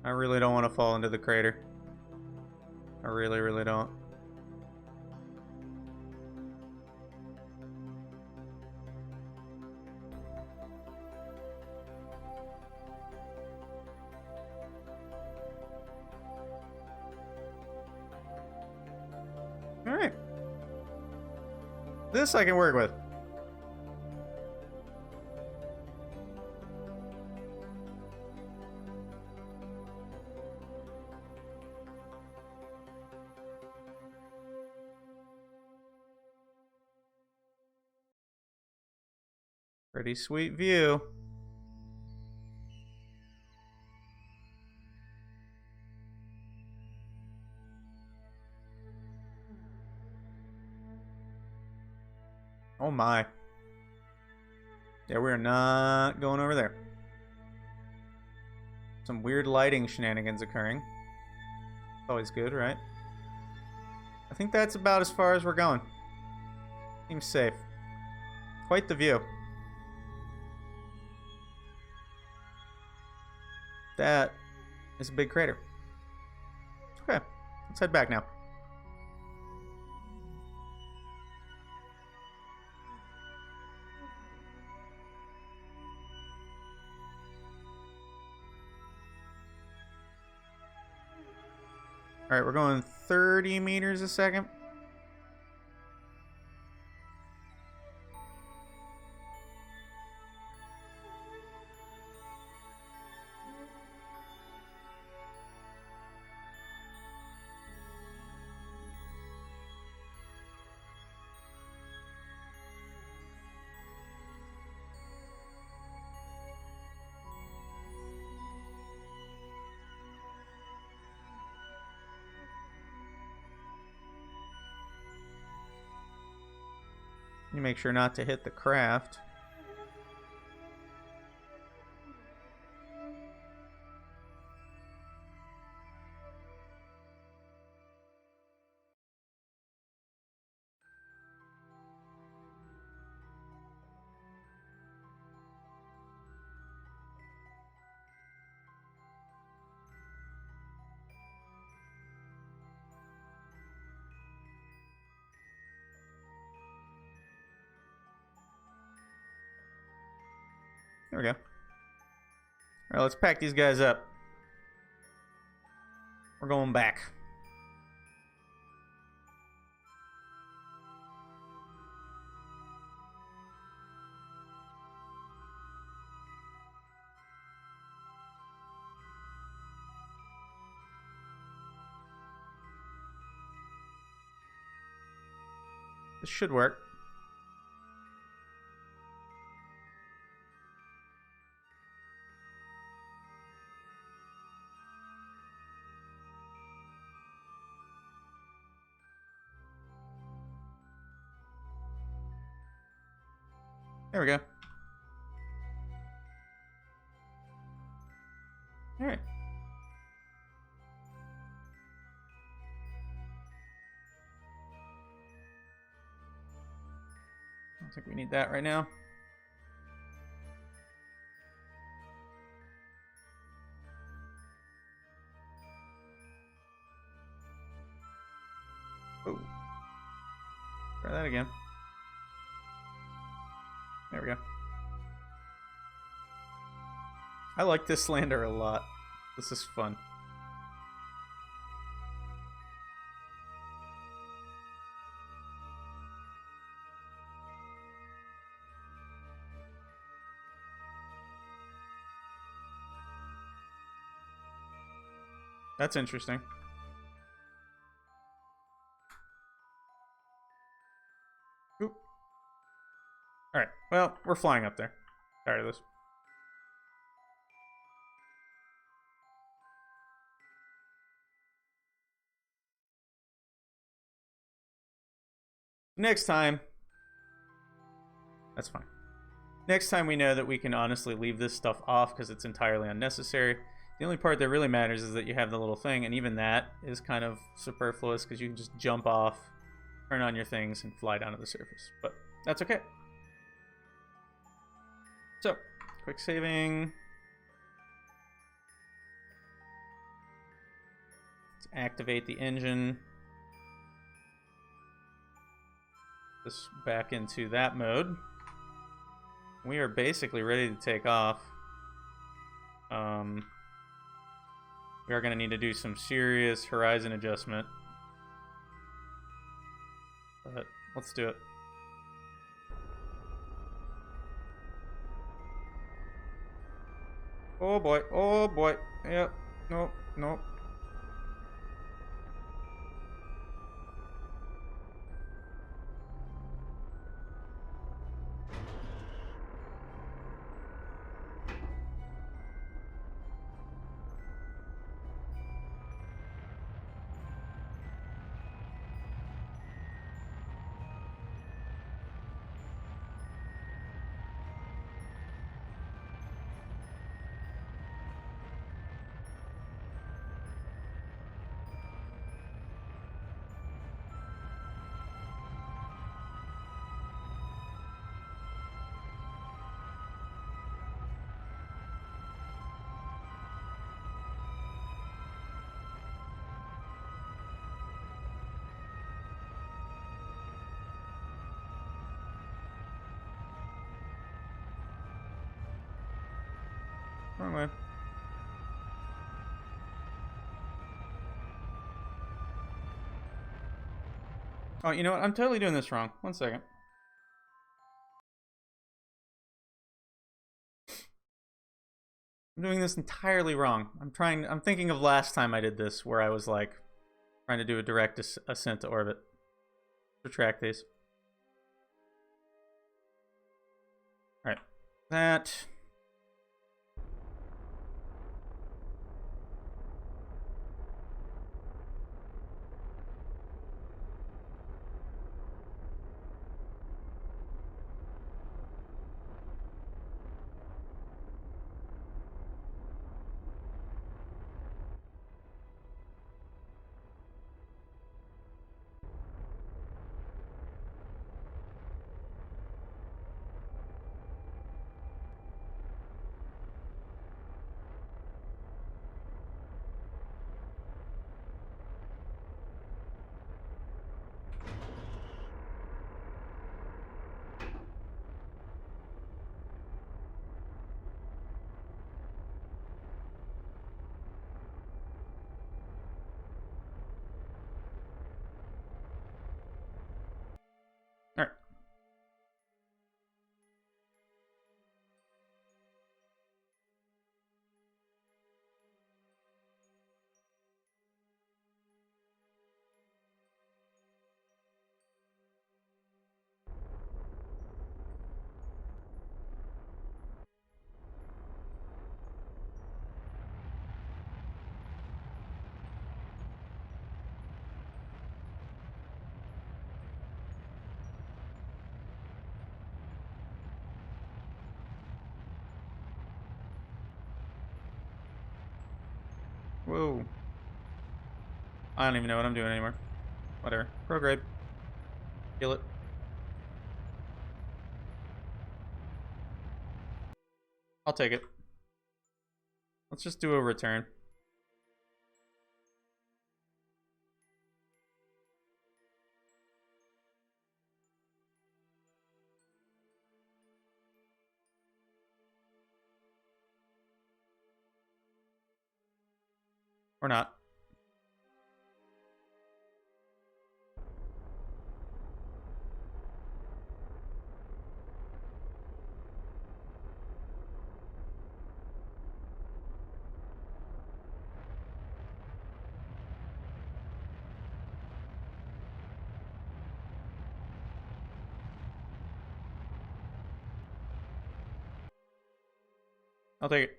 I really don't want to fall into the crater. I really, really don't. Alright. This I can work with. Pretty sweet view. Oh my. Yeah, we're not going over there. Some weird lighting shenanigans occurring. Always good, right? I think that's about as far as we're going. Seems safe. Quite the view. That is a big crater. Okay, let's head back now. Alright, we're going 30 meters a second. You make sure not to hit the craft. There we go. Alright, let's pack these guys up. We're going back. This should work. There we go. All right. I don't think we need that right now. Oh. Try that again. There we go. I like this lander a lot. This is fun. That's interesting. Oop. Alright, well, we're flying up there. Tired of this. Next time. That's fine. Next time we know that we can honestly leave this stuff off because it's entirely unnecessary. The only part that really matters is that you have the little thing, and even that is kind of superfluous because you can just jump off, turn on your things, and fly down to the surface. But that's okay. So, quick saving. Let's activate the engine. This back into that mode. We are basically ready to take off. We are going to need to do some serious horizon adjustment. But let's do it. Oh boy, oh boy. Yep, nope, nope. Wrong way. Oh, you know what? I'm totally doing this wrong. One second. I'm doing this entirely wrong. I'm thinking of last time I did this where I was like trying to do a direct ascent to orbit. Retract these. Alright. That. Whoa. I don't even know what I'm doing anymore. Whatever. Prograde. Kill it. I'll take it. Let's just do a return. Or not. I'll take it.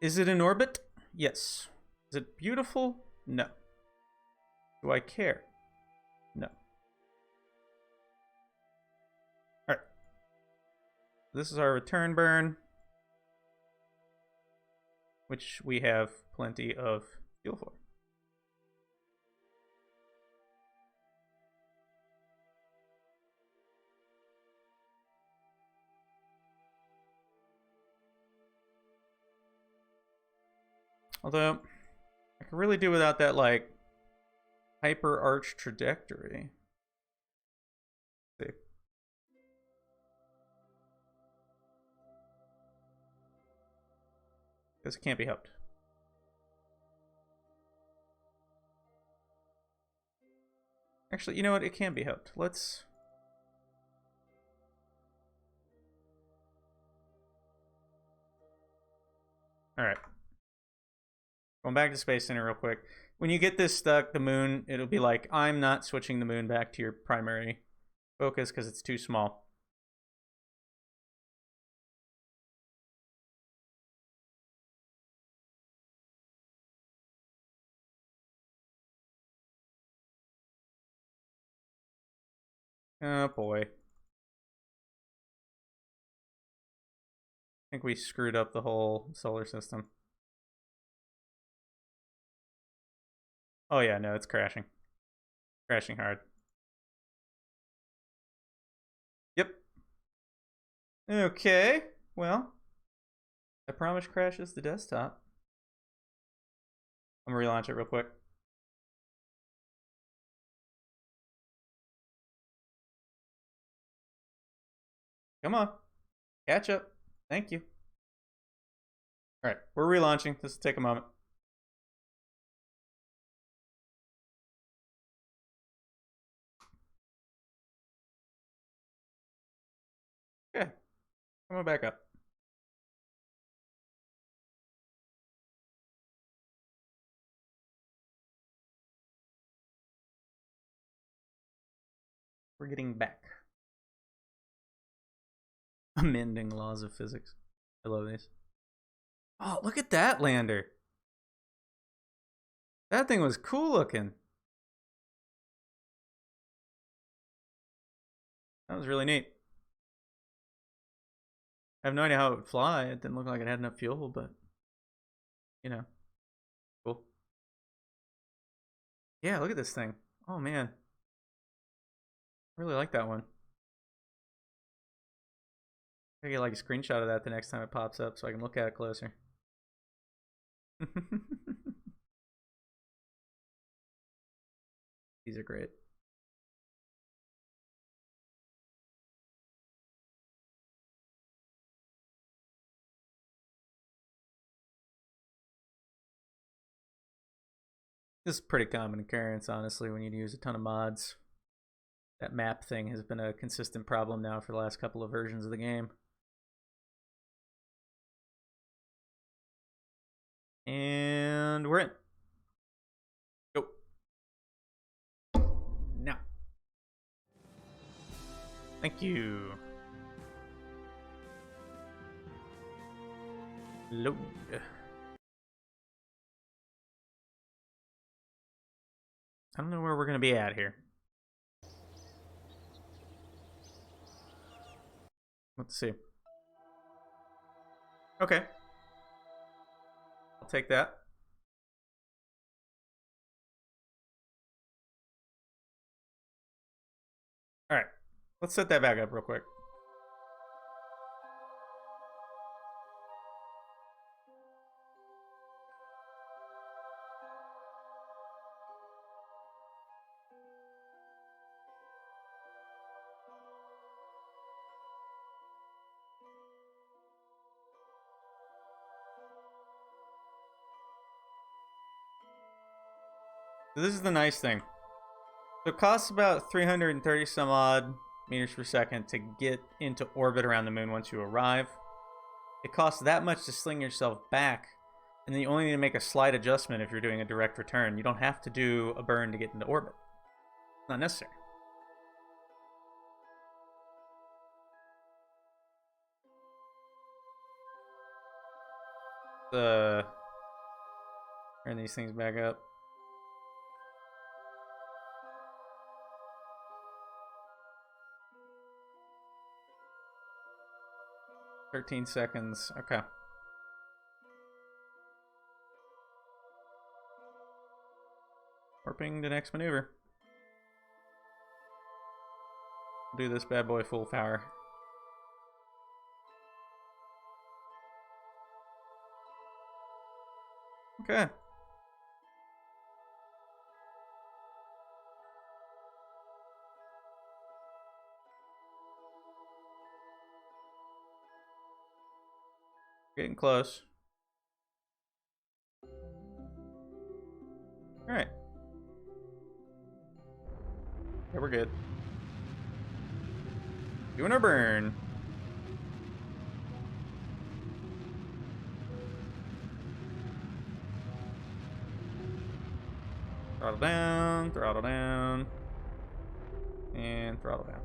Is it in orbit? Yes. Is it beautiful? No. Do I care? No. Alright. This is our return burn, which we have plenty of fuel for. Although, I could really do without that, like, hyper arch trajectory. Let's see. Because it can't be helped. Actually, you know what? It can be helped. Let's... Alright. Going back to Space Center real quick. When you get this stuck, the moon, it'll be like, I'm not switching the moon back to your primary focus because it's too small. Oh boy. I think we screwed up the whole solar system. Oh yeah, no, it's crashing. Crashing hard. Yep. Okay, well, I promise crashes the desktop. I'm gonna relaunch it real quick. Come on. Catch up. Thank you. Alright, we're relaunching. This will take a moment. Okay. Come on back up. We're getting back. Amending laws of physics. I love these. Oh, look at that lander. That thing was cool looking. That was really neat. I have no idea how it would fly. It didn't look like it had enough fuel, but you know, cool. Yeah, look at this thing. Oh man, I really like that one. I get like a screenshot of that the next time it pops up so I can look at it closer. These are great. This is pretty common occurrence, honestly, when you use a ton of mods. That map thing has been a consistent problem now for the last couple of versions of the game. And we're in. Go. Now. Thank you. Load. I don't know where we're going to be at here. Let's see. Okay. I'll take that. All right. Let's set that back up real quick. So this is the nice thing. So it costs about 330 some odd meters per second to get into orbit around the moon once you arrive. It costs that much to sling yourself back, and then you only need to make a slight adjustment if you're doing a direct return. You don't have to do a burn to get into orbit. It's not necessary. Turn these things back up. "13 seconds. Okay. Warping the next maneuver. Do this bad boy full power. Okay. Getting close. Alright. Yeah, we're good. Doing our burn. Throttle down, and throttle down.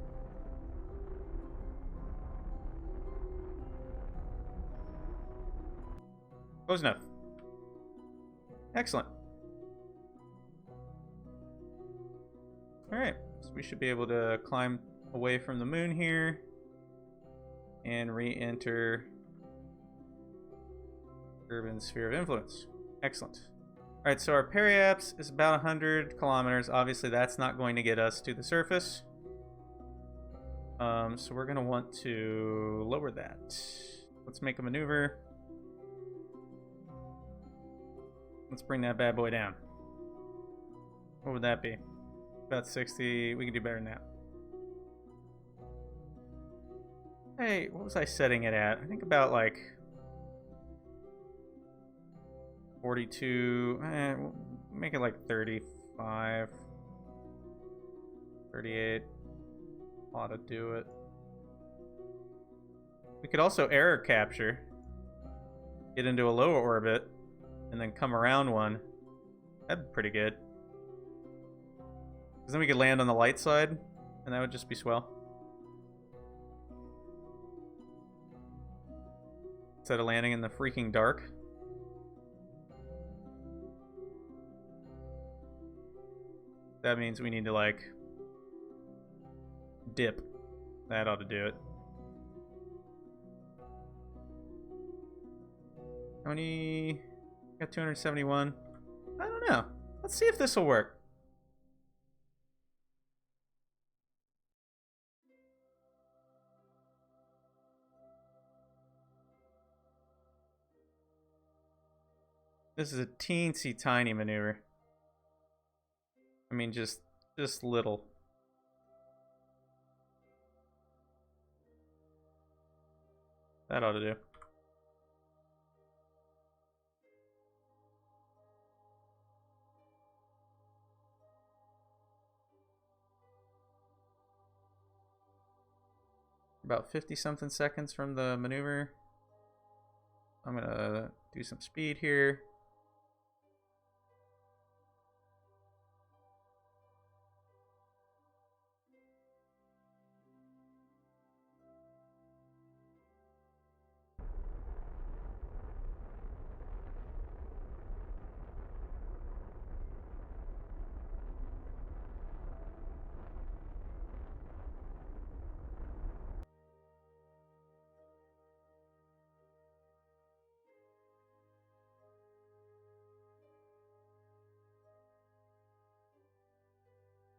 Close enough. Excellent. Alright, so we should be able to climb away from the moon here and re-enter urban sphere of influence. Excellent. Alright, so our periaps is about 100 kilometers. Obviously, that's not going to get us to the surface. So we're going to want to lower that. Let's make a maneuver. Let's bring that bad boy down. What would that be? About 60. We can do better than that. Hey, what was I setting it at? I think about like 42. We'll make it like 35. 38. Ought to do it. We could also error capture. Get into a lower orbit. And then come around one. That'd be pretty good. Because then we could land on the light side. And that would just be swell. Instead of landing in the freaking dark. That means we need to, like, dip. That ought to do it. How many? Got 271. I don't know. Let's see if this will work. This is a teensy tiny maneuver. I mean, just little. That ought to do. About 50-something seconds from the maneuver. I'm gonna do some speed here.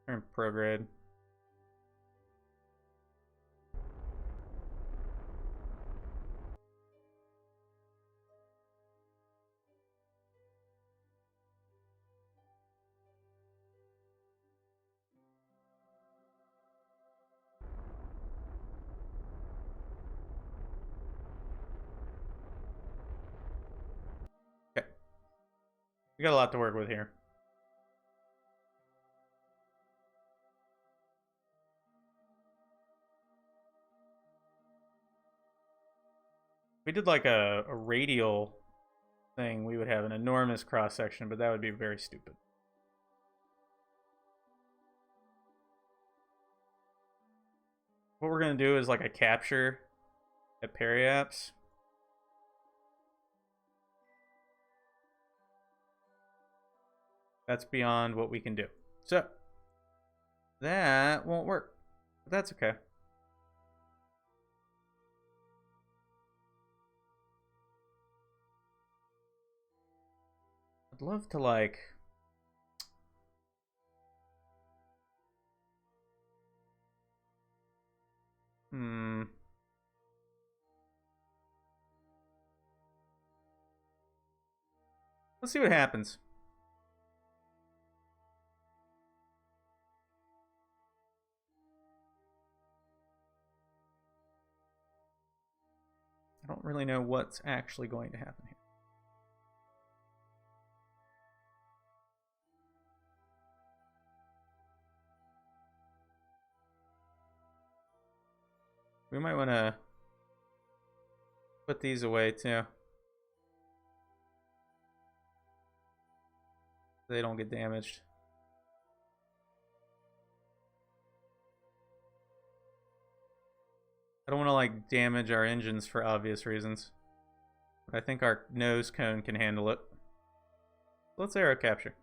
Turn prograde. Okay. We got a lot to work with here. If we did like a radial thing, we would have an enormous cross section, but that would be very stupid. What we're gonna do is like a capture at periaps. That's beyond what we can do. So that won't work. But that's okay. I'd love to like let's see what happens. I don't really know what's actually going to happen here. We might want to put these away too. So they don't get damaged. I don't want to like damage our engines for obvious reasons. But I think our nose cone can handle it. Let's aero capture.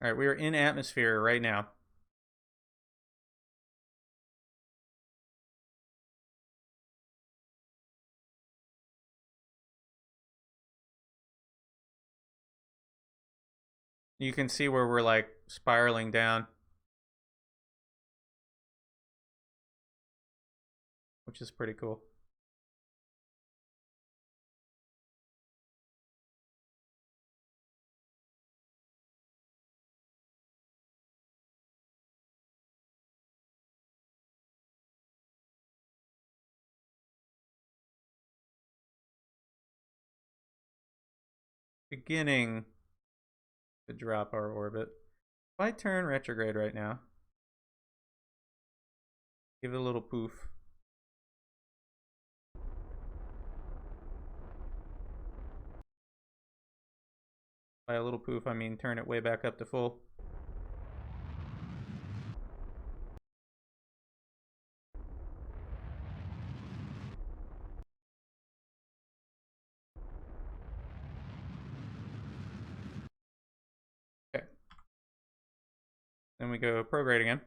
Alright, we are in atmosphere right now. You can see where we're like spiraling down, which is pretty cool. Beginning to drop our orbit. If I turn retrograde right now, give it a little poof. By a little poof, I mean turn it way back up to full. Okay. Then we go prograde again.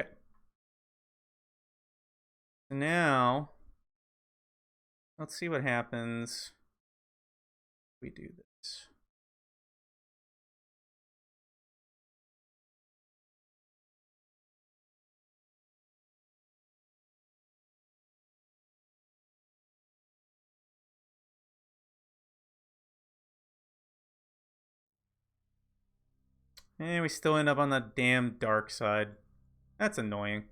Okay. So now, let's see what happens if we do this. And we still end up on the damn dark side. That's annoying.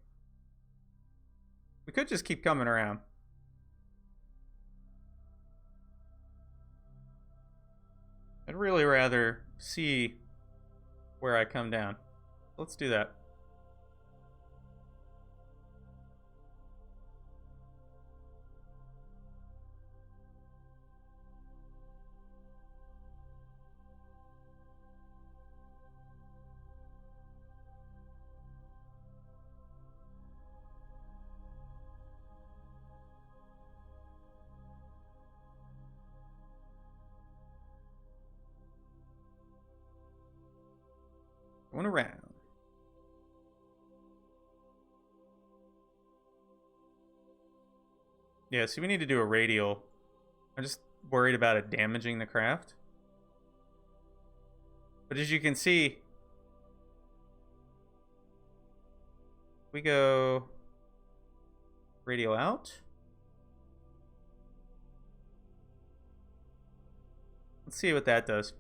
We could just keep coming around. I'd really rather see where I come down. Let's do that. Going around. Yeah, so we need to do a radial. I'm just worried about it damaging the craft. But as you can see, we go radial out. Let's see what that does.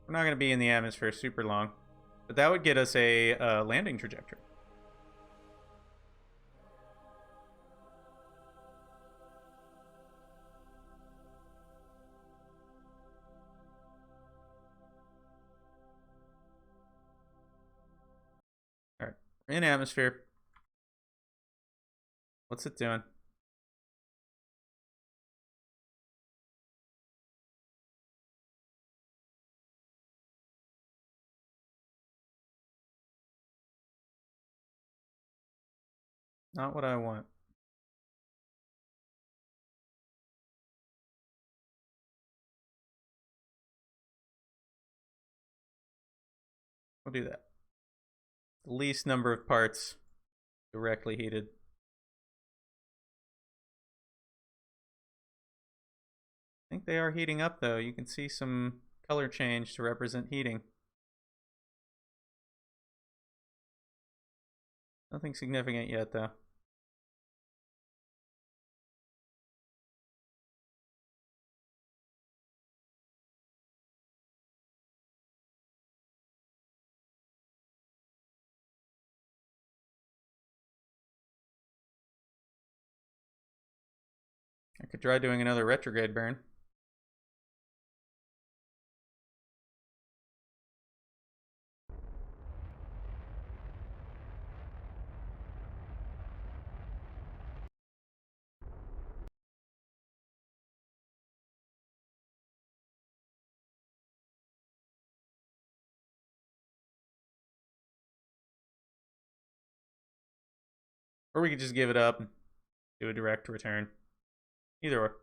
We're not going to be in the atmosphere super long, but that would get us a landing trajectory. All right, we're in atmosphere. What's it doing? Not what I want. We'll do that. The least number of parts directly heated. I think they are heating up though. You can see some color change to represent heating. Nothing significant yet though. I could try doing another retrograde burn. Or we could just give it up and do a direct return. Either or.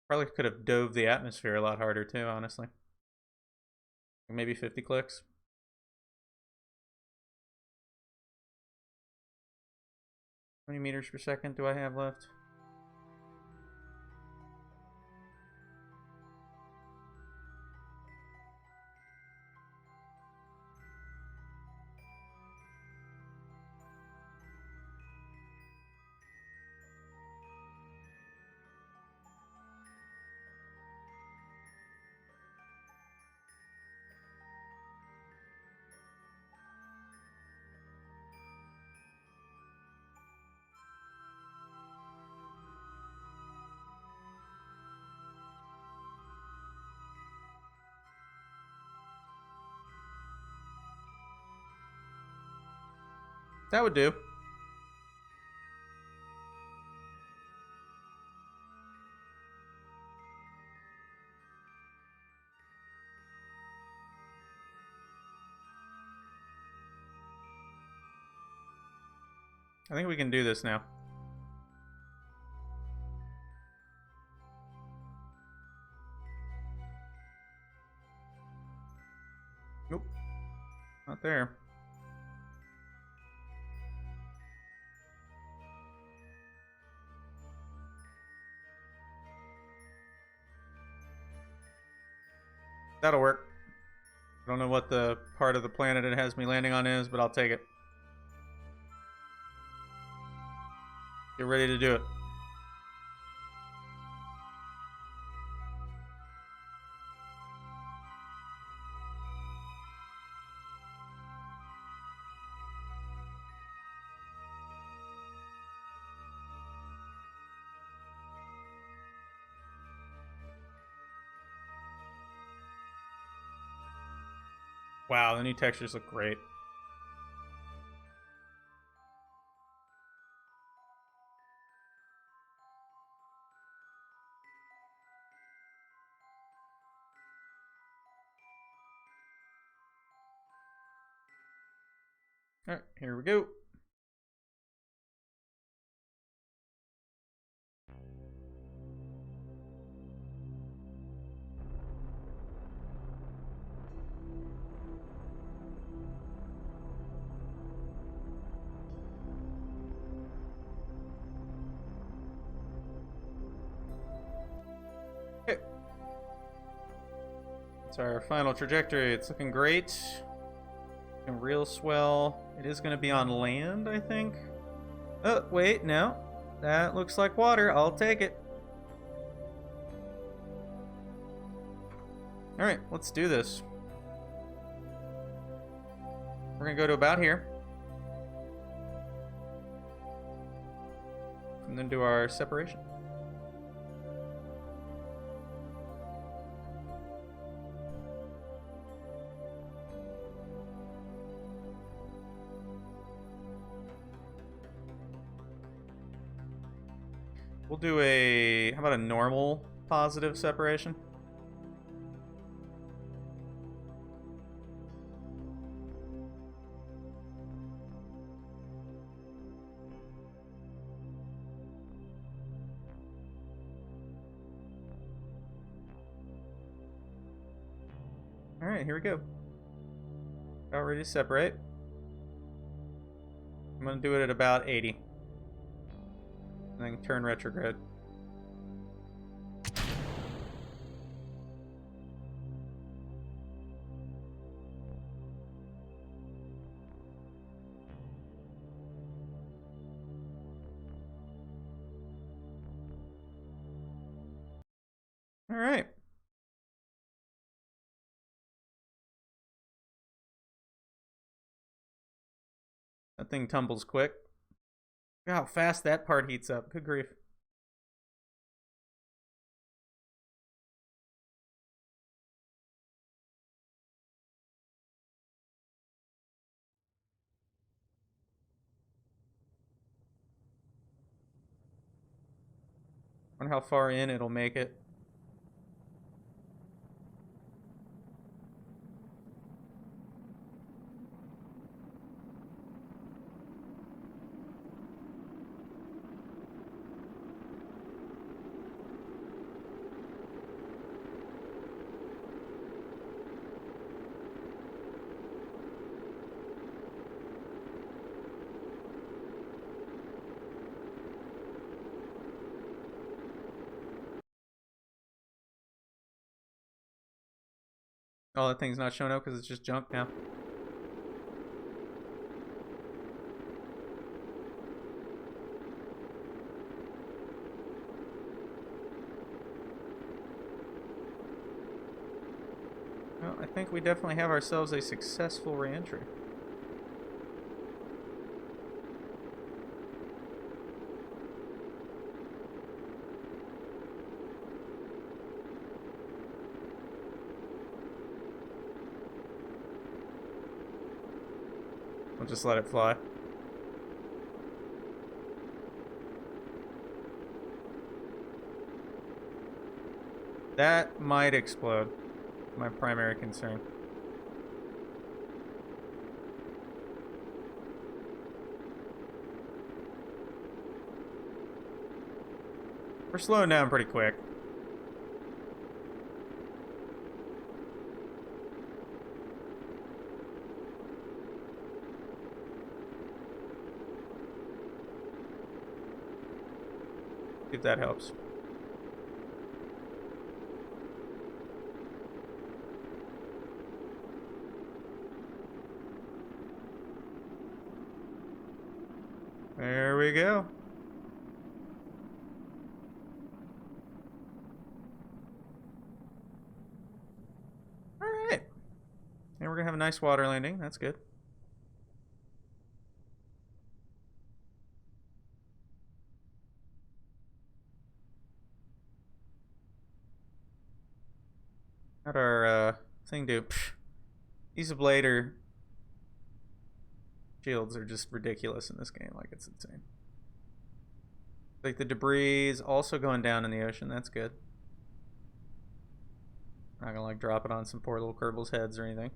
Probably could have dove the atmosphere a lot harder too, honestly. Maybe 50 clicks. How many meters per second do I have left? That would do. I think we can do this now. Nope. Not there. That'll work. I don't know what the part of the planet it has me landing on is, but I'll take it. Get ready to do it. Wow, the new textures look great. All right, here we go. Okay. It's our final trajectory. It's looking great. Looking real swell. It is going to be on land, I think. Oh, wait, no. That looks like water. I'll take it. Alright, let's do this. We're going to go to about here. And then do our separation. We'll do how about a normal positive separation? Alright, here we go. About ready to separate. I'm going to do it at about 80. And then turn retrograde. Alright. That thing tumbles quick. Look how fast that part heats up. Good grief. Wonder how far in it'll make it. Oh, that thing's not showing up because it's just junk now. Well, I think we definitely have ourselves a successful reentry. We'll just let it fly. That might explode. My primary concern. We're slowing down pretty quick. If that helps. There we go. All right. And we're gonna have a nice water landing. That's good. How'd our thing do? Psh. These ablator shields are just ridiculous in this game. Like, it's insane. Like, the debris is also going down in the ocean. That's good. I'm not gonna like drop it on some poor little Kerbal's heads or anything.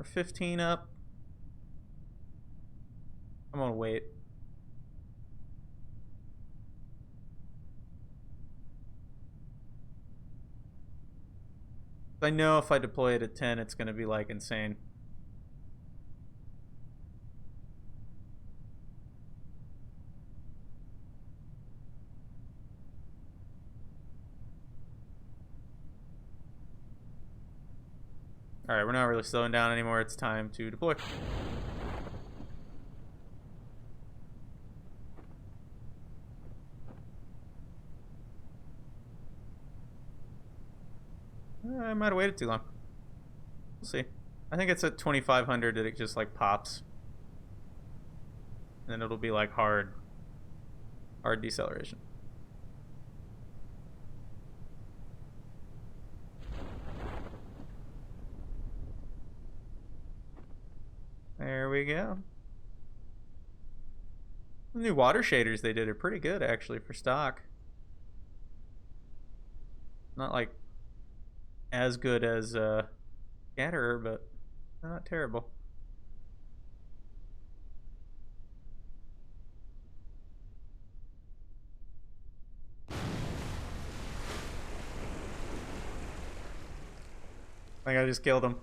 We're 15 up. I'm gonna wait. I know if I deploy it at 10, it's gonna be like insane. Alright, we're not really slowing down anymore. It's time to deploy. I might have waited too long. We'll see. I think it's at 2500 that it just like pops. And then it'll be like hard deceleration. There we go. The new water shaders they did are pretty good actually for stock. Not like as good as Scatterer, but not terrible. I think I just killed him.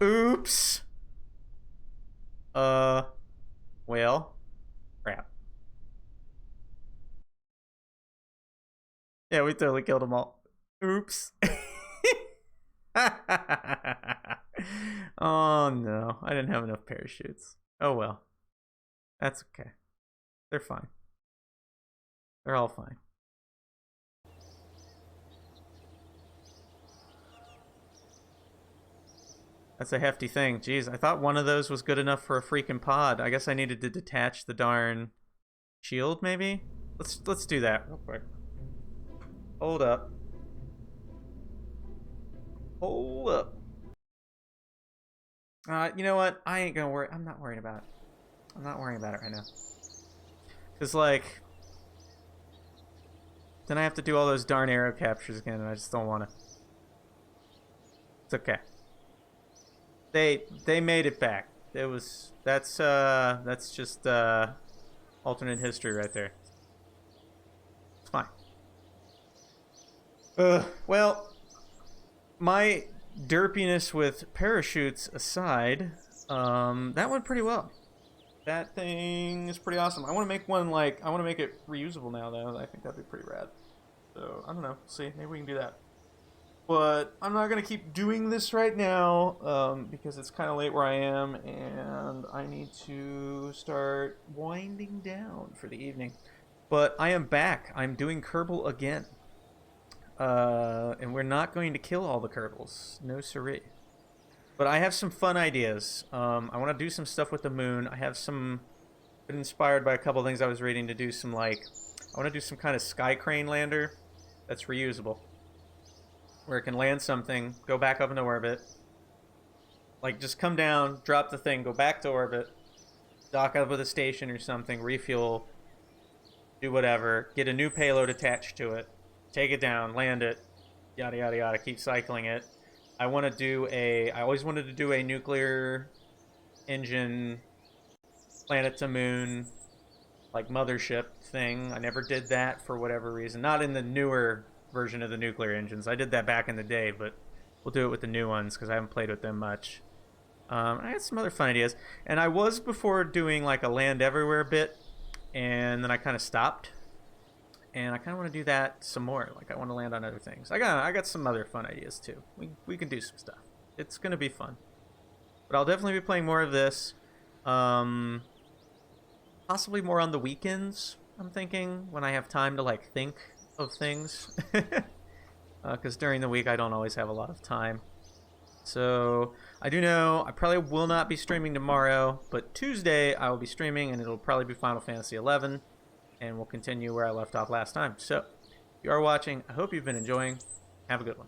Oops. Well, crap. Yeah, we totally killed them all. Oops. Oh no, I didn't have enough parachutes. Oh well. That's okay. They're fine. They're all fine. That's a hefty thing. Jeez, I thought one of those was good enough for a freaking pod. I guess I needed to detach the darn shield, maybe? Let's do that real quick. Hold up. Hold up. You know what? I ain't gonna worry. I'm not worrying about it. I'm not worrying about it right now. Because, like, then I have to do all those darn arrow captures again, and I just don't want to. It's okay. They made it back. That's just alternate history right there. It's fine. Well, my derpiness with parachutes aside, that went pretty well. That thing is pretty awesome. I want to make one I want to make it reusable now though. I think that'd be pretty rad. So I don't know. See, maybe we can do that. But I'm not gonna keep doing this right now because it's kind of late where I am, and I need to start winding down for the evening. But I am back. I'm doing Kerbal again, and we're not going to kill all the Kerbals. No siree. But I have some fun ideas. I want to do some stuff with the moon. I have been inspired by a couple of things I was reading to do some I want to do some kind of sky crane lander that's reusable, where it can land something, go back up into orbit, like just come down, drop the thing, go back to orbit, dock up with a station or something, refuel, do whatever, get a new payload attached to it, take it down, land it, yada yada yada, keep cycling it. I always wanted to do a nuclear engine planet to moon like mothership thing. I never did that for whatever reason. Not in the newer version of the nuclear engines. I did that back in the day, but we'll do it with the new ones because I haven't played with them much. I had some other fun ideas, and I was before doing like a land everywhere bit, and then I kind of stopped, and I kind of want to do that some more. Like I want to land on other things. I got some other fun ideas too. We can do some stuff. It's gonna be fun, but I'll definitely be playing more of this. Possibly more on the weekends. I'm thinking when I have time to like think of things, because during the week I don't always have a lot of time. So I do know I probably will not be streaming tomorrow, but Tuesday I will be streaming, and it'll probably be Final Fantasy XI, and we'll continue where I left off last time. So if you are watching, I hope you've been enjoying. Have a good one.